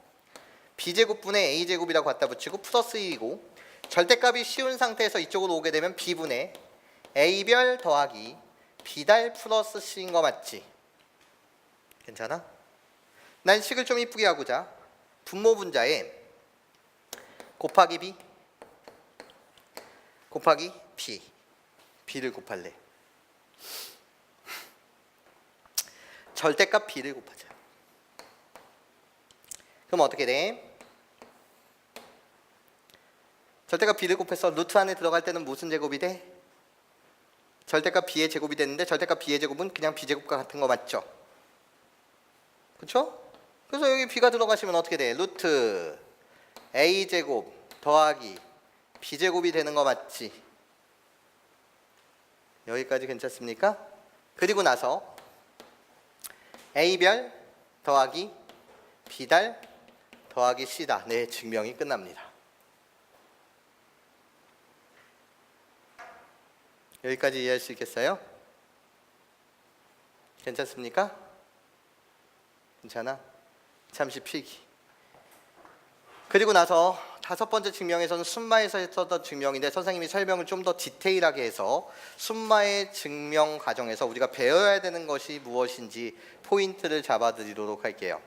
B제곱분의 A제곱이라고 갖다 붙이고 플러스 1이고 절대값이 쉬운 상태에서 이쪽으로 오게 되면 B분의 A별 더하기 B달 플러스 C인 거 맞지? 괜찮아? 난 식을 좀 이쁘게 하고자 분모 분자에 곱하기 B 곱하기 B B를 곱할래. 절대값 B를 곱하자. 그럼 어떻게 돼? 절대값 B를 곱해서 루트 안에 들어갈 때는 무슨 제곱이 돼? 절대값 B의 제곱이 되는데 절대값 B의 제곱은 그냥 B제곱과 같은 거 맞죠? 그렇죠? 그래서 여기 B가 들어가시면 어떻게 돼? 루트 A제곱 더하기 B제곱이 되는 거 맞지? 여기까지 괜찮습니까? 그리고 나서 A별 더하기 B달 더하기 C다. 네, 증명이 끝납니다. 여기까지 이해할 수 있겠어요? 괜찮습니까? 괜찮아? 잠시 필기. 그리고 나서 다섯 번째 증명에서는 순마에서 했었던 증명인데 선생님이 설명을 좀 더 디테일하게 해서 순마의 증명 과정에서 우리가 배워야 되는 것이 무엇인지 포인트를 잡아드리도록 할게요.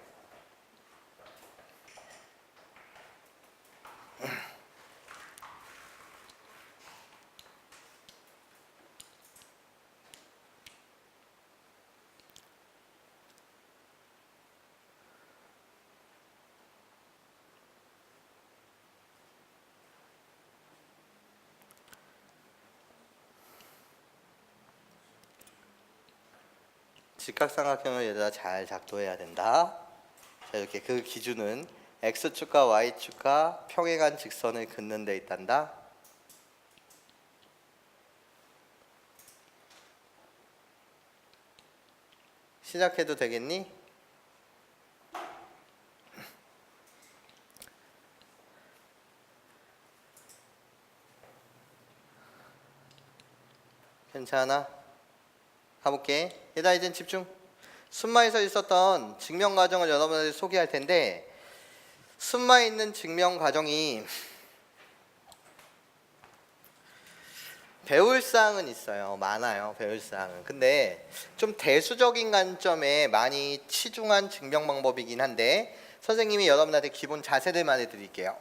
직각삼각형을 얘들아 잘 작도해야 된다. 자, 이렇게 그 기준은 x축과 y축과 평행한 직선을 긋는 데 있단다. 시작해도 되겠니? 괜찮아? 가볼게. 얘들아 이젠 집중. 순마에서 있었던 증명 과정을 여러분들이 소개할 텐데, 순마에 있는 증명 과정이 배울 사항은 있어요. 많아요. 배울 사항은. 근데 좀 대수적인 관점에 많이 치중한 증명 방법이긴 한데, 선생님이 여러분한테 기본 자세들만 해드릴게요.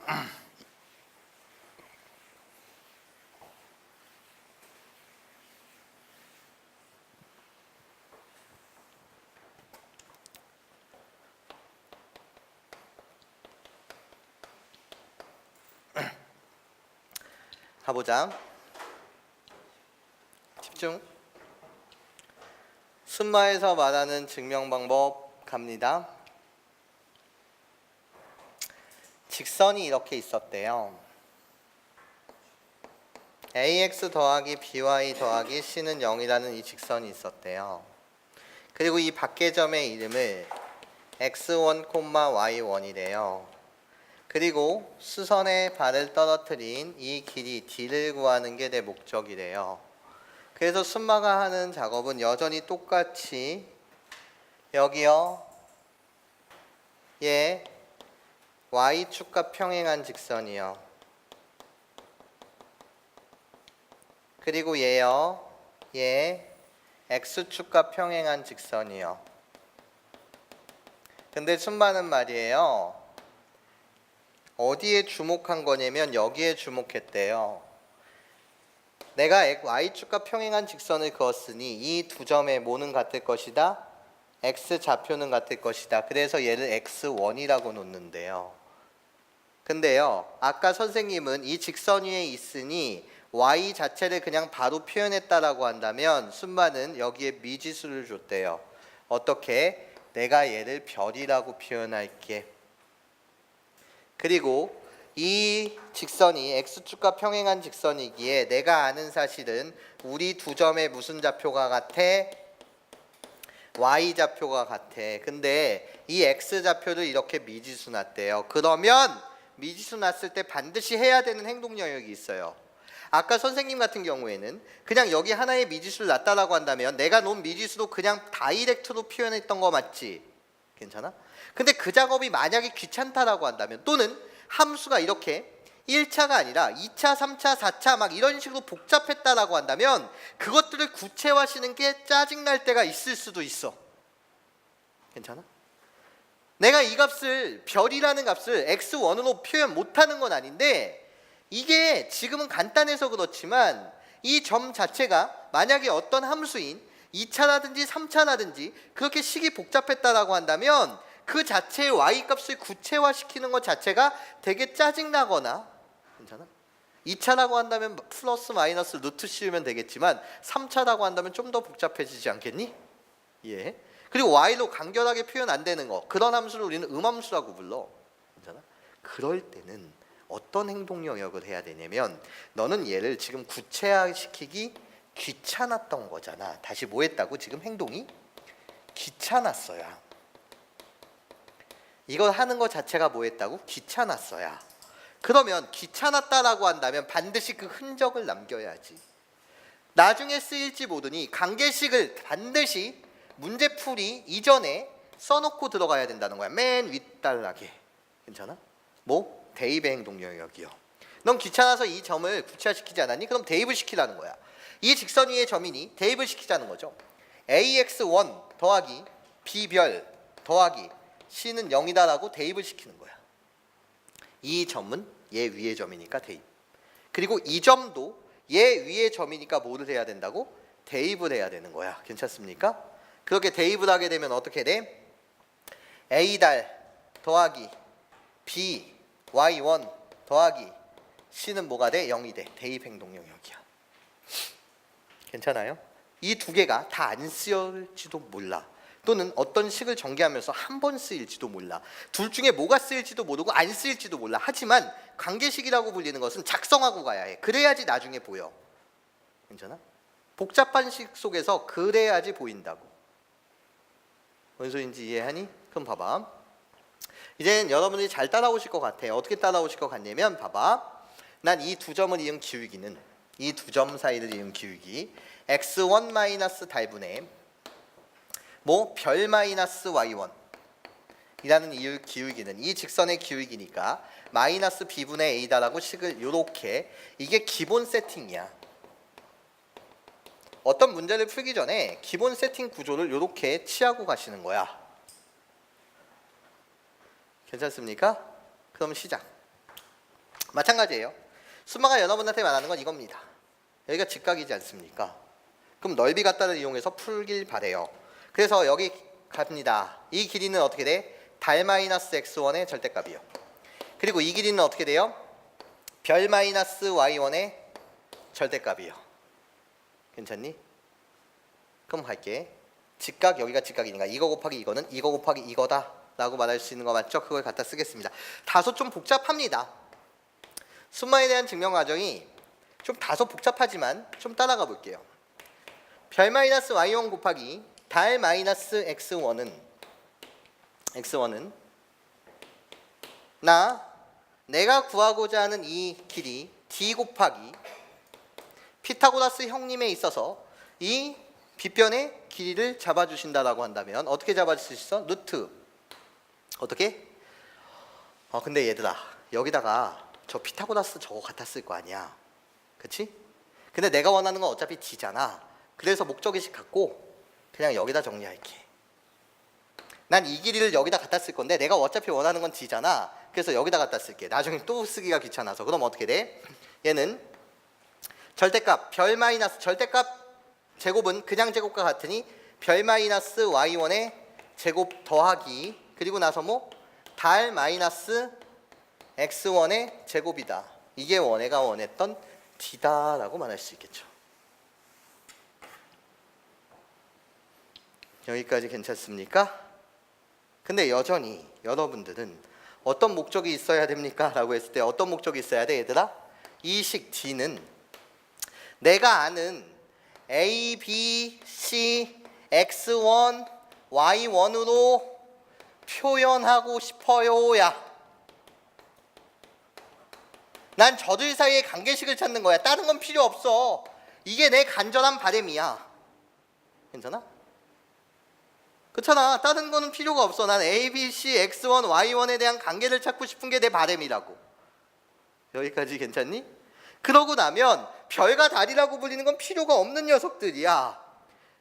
가보자. 집중. 순마에서 말하는 증명 방법 갑니다. 직선이 이렇게 있었대요. ax 더하기 by 더하기 c는 0이라는 이 직선이 있었대요. 그리고 이 밖의 점의 이름을 x1, y1이래요. 그리고 수선에 발을 떨어뜨린 이 길이 d를 구하는 게 내 목적이래요. 그래서 순마가 하는 작업은 여전히 똑같이 여기요, 얘 y축과 평행한 직선이요. 그리고 얘요, 얘 x축과 평행한 직선이요. 근데 순마는 말이에요, 어디에 주목한 거냐면 여기에 주목했대요. 내가 y축과 평행한 직선을 그었으니 이 두 점의 뭐는 같을 것이다? x좌표는 같을 것이다. 그래서 얘를 x1이라고 놓는데요. 근데요, 아까 선생님은 이 직선 위에 있으니 y 자체를 그냥 바로 표현했다라고 한다면 순마는 여기에 미지수를 줬대요. 어떻게? 내가 얘를 별이라고 표현할게. 그리고 이 직선이 x축과 평행한 직선이기에 내가 아는 사실은 우리 두 점의 무슨 좌표가 같아? y좌표가 같아. 근데 이 x좌표를 이렇게 미지수 놨대요. 그러면 미지수 놨을 때 반드시 해야 되는 행동 영역이 있어요. 아까 선생님 같은 경우에는 그냥 여기 하나의 미지수를 놨다라고 한다면 내가 놓은 미지수도 그냥 다이렉트로 표현했던 거 맞지? 괜찮아? 근데 그 작업이 만약에 귀찮다라고 한다면, 또는 함수가 이렇게 1차가 아니라 2차, 3차, 4차 막 이런 식으로 복잡했다라고 한다면 그것들을 구체화시키는 게 짜증날 때가 있을 수도 있어. 괜찮아? 내가 이 값을, 별이라는 값을 x1으로 표현 못하는 건 아닌데, 이게 지금은 간단해서 그렇지만 이 점 자체가 만약에 어떤 함수인 2차라든지 3차라든지 그렇게 식이 복잡했다라고 한다면 그 자체의 y값을 구체화시키는 것 자체가 되게 짜증나거나, 괜찮아? 2차라고 한다면 플러스 마이너스 루트 씌우면 되겠지만 3차라고 한다면 좀 더 복잡해지지 않겠니? 예. 그리고 y로 간결하게 표현 안 되는 거, 그런 함수를 우리는 음함수라고 불러. 괜찮아? 그럴 때는 어떤 행동 영역을 해야 되냐면, 너는 얘를 지금 구체화시키기 귀찮았던 거잖아. 다시 뭐 했다고? 지금 행동이 귀찮았어야. 이걸 하는 것 자체가 뭐 했다고? 귀찮았어야. 그러면 귀찮았다라고 한다면 반드시 그 흔적을 남겨야지. 나중에 쓰일지 모르니 관계식을 반드시 문제풀이 이전에 써놓고 들어가야 된다는 거야. 맨 윗단락에. 괜찮아? 뭐? 대입의 행동 영역이요. 넌 귀찮아서 이 점을 구체화시키지 않았니? 그럼 대입을 시키라는 거야. 이 직선 위의 점이니 대입을 시키자는 거죠. ax1 더하기 b별 더하기 c는 0이다라고 대입을 시키는 거야. 이 점은 얘 위의 점이니까 대입. 그리고 이 점도 얘 위의 점이니까 뭐를 해야 된다고? 대입을 해야 되는 거야. 괜찮습니까? 그렇게 대입을 하게 되면 어떻게 돼? a' 더하기 b y1 더하기 c는 뭐가 돼? 0이 돼. 대입 행동 영역이야. 괜찮아요? 이 두 개가 다 안 쓰일지도 몰라. 또는 어떤 식을 전개하면서 한 번 쓰일지도 몰라. 둘 중에 뭐가 쓰일지도 모르고 안 쓰일지도 몰라. 하지만 관계식이라고 불리는 것은 작성하고 가야 해. 그래야지 나중에 보여. 괜찮아? 복잡한 식 속에서 그래야지 보인다고. 뭔 소리인지 이해하니? 그럼 봐봐. 이젠 여러분들이 잘 따라오실 것 같아요. 어떻게 따라오실 것 같냐면, 봐봐. 난 이 두 점을 이은 기울기는 이 두 점 사이를 이은 기울기 x1 마이너스 달분의 뭐 별 마이너스 y1 이라는 이 기울기는 이 직선의 기울기니까 마이너스 b분의 a다라고 식을 요렇게 이게 기본 세팅이야. 어떤 문제를 풀기 전에 기본 세팅 구조를 요렇게 취하고 가시는 거야. 괜찮습니까? 그럼 시작. 마찬가지예요. 수마가 여러분한테 말하는 건 이겁니다. 여기가 직각이지 않습니까? 그럼 넓이 갖다를 이용해서 풀길 바래요. 그래서 여기 갑니다. 이 길이는 어떻게 돼? 달 마이너스 x1의 절대값이요. 그리고 이 길이는 어떻게 돼요? 별 마이너스 y1의 절대값이요. 괜찮니? 그럼 할게. 직각 여기가 직각이니까 이거 곱하기 이거는 이거 곱하기 이거다 라고 말할 수 있는 거 맞죠? 그걸 갖다 쓰겠습니다. 다소 좀 복잡합니다. 순마에 대한 증명 과정이 좀 다소 복잡하지만 좀 따라가 볼게요. 별 마이너스 y1 곱하기 달 마이너스 x1은 내가 구하고자 하는 이 길이 d 곱하기 피타고라스 형님에 있어서 이 빗변의 길이를 잡아주신다라고 한다면 어떻게 잡아줄 수 있어? 루트 어떻게? 근데 얘들아 여기다가 저 피타고라스 저거 갖다 쓸 거 아니야, 그치? 근데 내가 원하는 건 어차피 d잖아. 그래서 목적의식 갖고 그냥 여기다 정리할게. 난 이 길이를 여기다 갖다 쓸 건데 내가 어차피 원하는 건 d잖아. 그래서 여기다 갖다 쓸게. 나중에 또 쓰기가 귀찮아서. 그럼 어떻게 돼? 얘는 절대값 별 마이너스 절대값 제곱은 그냥 제곱과 같으니 별 마이너스 y1의 제곱 더하기 그리고 나서 뭐 달 마이너스 x1의 제곱이다. 이게 내가 원했던 d다라고 말할 수 있겠죠. 여기까지 괜찮습니까? 근데 여전히 여러분들은 어떤 목적이 있어야 됩니까? 라고 했을 때 어떤 목적이 있어야 돼 얘들아? 이 식 d는 내가 아는 a, b, c, x1, y1으로 표현하고 싶어요야. 난 저들 사이의 관계식을 찾는 거야. 다른 건 필요 없어. 이게 내 간절한 바람이야. 괜찮아? 그렇잖아. 다른 거는 필요가 없어. 난 A, B, C, X1, Y1에 대한 관계를 찾고 싶은 게 내 바람이라고. 여기까지 괜찮니? 그러고 나면 별과 달이라고 불리는 건 필요가 없는 녀석들이야.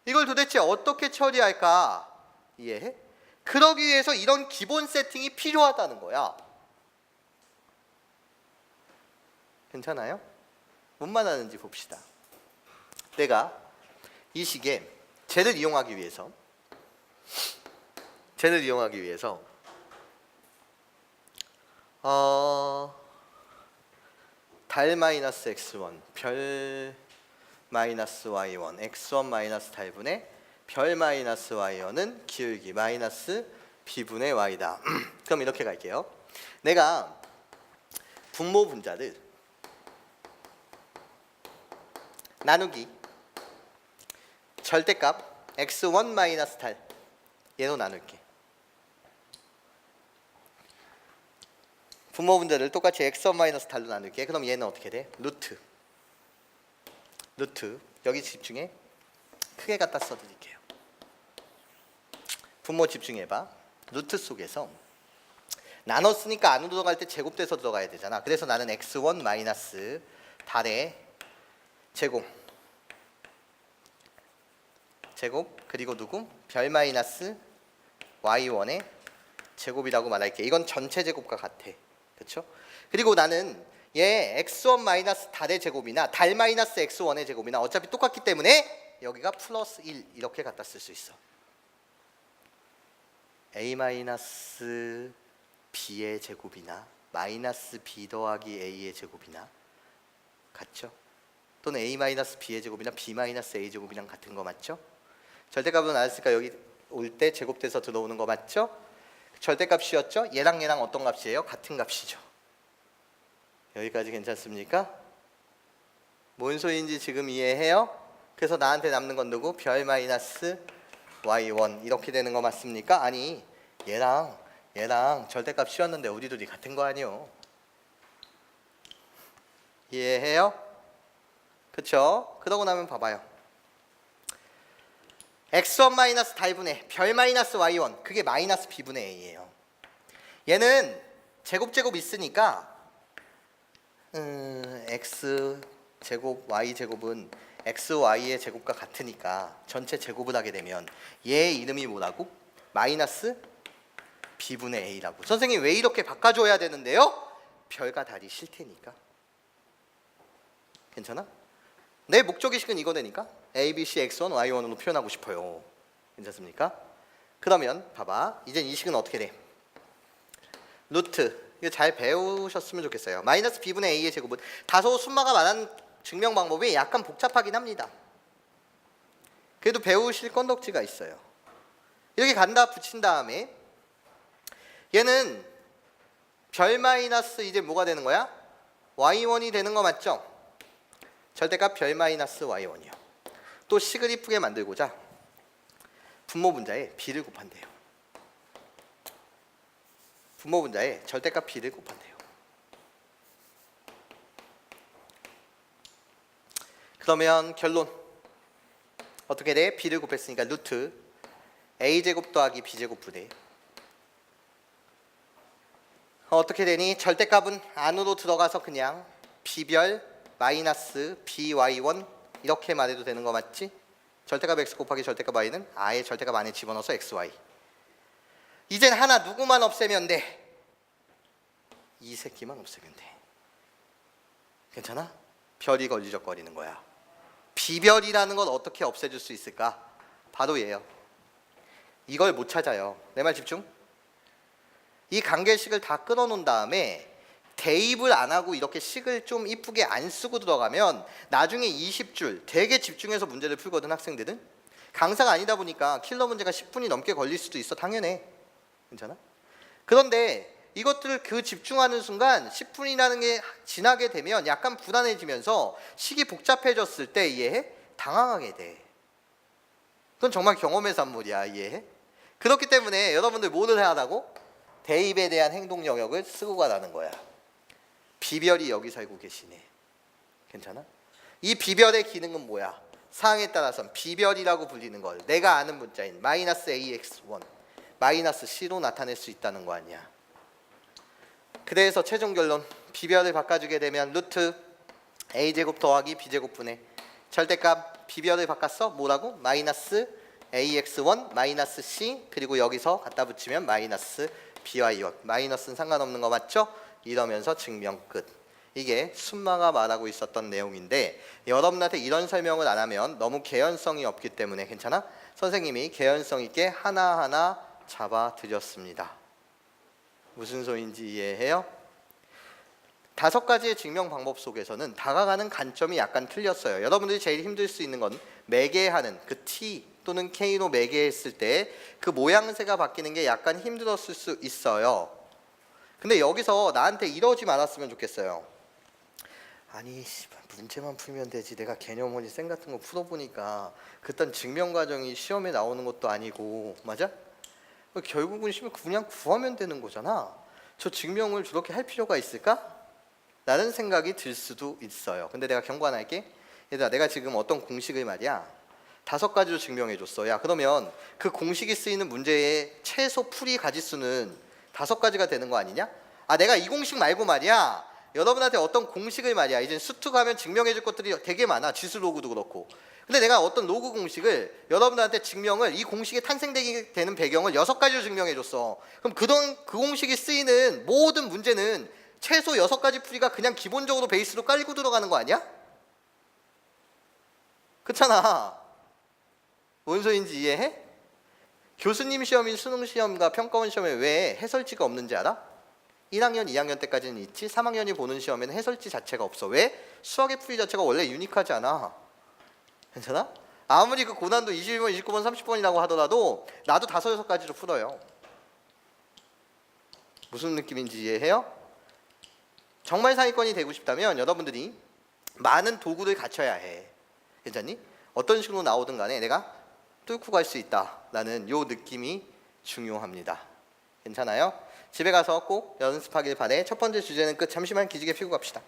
이걸 도대체 어떻게 처리할까? 이해해? 그러기 위해서 이런 기본 세팅이 필요하다는 거야. 괜찮아요? 뭔 말하는지 봅시다. 내가 이 식에 쟤를 이용하기 위해서 달 마이너스 x1 별 마이너스 y1 x1 마이너스 달분의 별 마이너스 y1은 기울기 마이너스 b분의 y다. 그럼 이렇게 갈게요. 내가 분모 분자를 나누기 절대값 x1 마이너스 달 얘로 나눌게. 분모 분자를 똑같이 x1 마이너스 달로 나눌게. 그럼 얘는 어떻게 돼? 루트 여기 집중해. 크게 갖다 써드릴게요. 분모 집중해봐. 루트 속에서 나눴으니까 안으로 들어갈 때 제곱돼서 들어가야 되잖아. 그래서 나는 x1 마이너스 달의 제곱 그리고 누구? 별 마이너스 y1의 제곱이라고 말할게. 이건 전체 제곱과 같아. 그렇죠? 그리고 나는 얘 x1 마이너스 달의 제곱이나 달 마이너스 x1의 제곱이나 어차피 똑같기 때문에 여기가 플러스 1 이렇게 갖다 쓸 수 있어. a 마이너스 b의 제곱이나 마이너스 b 더하기 a의 제곱이나 같죠? 또는 a 마이너스 b의 제곱이나 b 마이너스 a 제곱이랑 같은 거 맞죠? 절대값으로 나눴으니까 여기 올 때 제곱돼서 들어오는 거 맞죠? 절대값이었죠? 얘랑 어떤 값이에요? 같은 값이죠. 여기까지 괜찮습니까? 뭔 소리인지 지금 이해해요? 그래서 나한테 남는 건 누구? 별 마이너스 y1 이렇게 되는 거 맞습니까? 아니 얘랑 절대값 씌웠는데 우리 둘이 같은 거 아니요? 이해해요? 그쵸? 그러고 나면 봐봐요. x1 마이너스 달분의 별 마이너스 y1 그게 마이너스 b분의 a예요. 얘는 제곱 있으니까 x 제곱 y 제곱은 x y의 제곱과 같으니까 전체 제곱을 하게 되면 얘 이름이 뭐라고? 마이너스 b분의 a라고. 선생님 왜 이렇게 바꿔줘야 되는데요? 별과 달이 싫테니까. 괜찮아? 내 목적의식은 이거되니까 a, b, c, x1, y1으로 표현하고 싶어요. 괜찮습니까? 그러면 봐봐. 이젠 이 식은 어떻게 돼? 루트 이거 잘 배우셨으면 좋겠어요. 마이너스 b분의 a의 제곱은 다소 순마가 많은 증명 방법이 약간 복잡하긴 합니다. 그래도 배우실 건덕지가 있어요. 이렇게 간다 붙인 다음에 얘는 별 마이너스 이제 뭐가 되는 거야? y1이 되는 거 맞죠? 절대값 별 마이너스 y1이요. 또 식을 이쁘게 만들고자 분모 분자에 b를 곱한대요. 분모 분자에 절대값 b를 곱한대요. 그러면 결론 어떻게 돼? b를 곱했으니까 루트 a제곱 더하기 b제곱 분의 어떻게 되니? 절대값은 안으로 들어가서 그냥 b별 마이너스 by1 이렇게 말해도 되는 거 맞지? 절대값 x 곱하기 절대값 y는 아예 절대값 안에 집어넣어서 xy. 이젠 하나 누구만 없애면 돼? 이 새끼만 없애면 돼. 괜찮아? 별이 걸리적거리는 거야. 비별이라는 걸 어떻게 없애줄 수 있을까? 바로 얘요. 이걸 못 찾아요. 내 말 집중. 이 관계식을 다 끊어놓은 다음에 대입을 안 하고 이렇게 식을 좀 이쁘게 안 쓰고 들어가면 나중에 20줄 되게 집중해서 문제를 풀거든. 학생들은 강사가 아니다 보니까 킬러 문제가 10분이 넘게 걸릴 수도 있어. 당연해. 괜찮아? 그런데 이것들을 그 집중하는 순간 10분이라는 게 지나게 되면 약간 불안해지면서 식이 복잡해졌을 때 이해해? 당황하게 돼. 그건 정말 경험의 산물이야. 이해해? 그렇기 때문에 여러분들 뭐를 해야 하라고? 대입에 대한 행동 영역을 쓰고 가라는 거야. 비별이 여기 살고 계시네. 괜찮아? 이 비별의 기능은 뭐야? 사항에 따라서는 비별이라고 불리는 걸 내가 아는 문자인 마이너스 ax1 마이너스 c로 나타낼 수 있다는 거 아니야. 그래서 최종 결론 비별을 바꿔주게 되면 루트 a제곱 더하기 b제곱분의 절대값 비별을 바꿨어? 뭐라고? 마이너스 ax1 마이너스 c 그리고 여기서 갖다 붙이면 마이너스 by1 마이너스는 상관없는 거 맞죠? 이러면서 증명 끝. 이게 순마가 말하고 있었던 내용인데 여러분한테 이런 설명을 안 하면 너무 개연성이 없기 때문에 괜찮아? 선생님이 개연성 있게 하나하나 잡아드렸습니다. 무슨 소리인지 이해해요? 5가지의 증명 방법 속에서는 다가가는 관점이 약간 틀렸어요. 여러분들이 제일 힘들 수 있는 건 매개하는 그 T 또는 K로 매개했을 때 그 모양새가 바뀌는 게 약간 힘들었을 수 있어요. 근데 여기서 나한테 이러지 말았으면 좋겠어요. 아니 문제만 풀면 되지 내가 개념원리 쌤 같은 거 풀어보니까 그딴 증명 과정이 시험에 나오는 것도 아니고 맞아? 결국은 시험에 그냥 구하면 되는 거잖아. 저 증명을 저렇게 할 필요가 있을까? 라는 생각이 들 수도 있어요. 근데 내가 경고 하나 할게. 얘들아 내가 지금 어떤 공식을 말이야 5가지로 증명해 줬어. 야 그러면 그 공식이 쓰이는 문제의 최소 풀이 가지수는 5가지가 되는 거 아니냐? 아 내가 이 공식 말고 말이야 여러분한테 어떤 공식을 말이야 이제 수투 가면 증명해 줄 것들이 되게 많아. 지수 로그도 그렇고. 근데 내가 어떤 로그 공식을 여러분한테 증명을 이 공식이 탄생되게 되는 배경을 6가지로 증명해 줬어. 그럼 그 공식이 쓰이는 모든 문제는 최소 6가지 풀이가 그냥 기본적으로 베이스로 깔고 들어가는 거 아니야? 그렇잖아. 뭔 소리인지 이해해? 교수님 시험인 수능 시험과 평가원 시험에 왜 해설지가 없는지 알아? 1학년, 2학년 때까지는 있지 3학년이 보는 시험에는 해설지 자체가 없어. 왜? 수학의 풀이 자체가 원래 유니크하지 않아. 괜찮아? 아무리 그 고난도 21번, 29번, 30번이라고 하더라도 나도 5, 6가지로 풀어요. 무슨 느낌인지 이해해요? 정말 상위권이 되고 싶다면 여러분들이 많은 도구를 갖춰야 해. 괜찮니? 어떤 식으로 나오든 간에 내가 뚫고 갈 수 있다라는 요 느낌이 중요합니다. 괜찮아요? 집에 가서 꼭 연습하길 바래. 첫 번째 주제는 끝. 잠시만 기지개 피고 갑시다.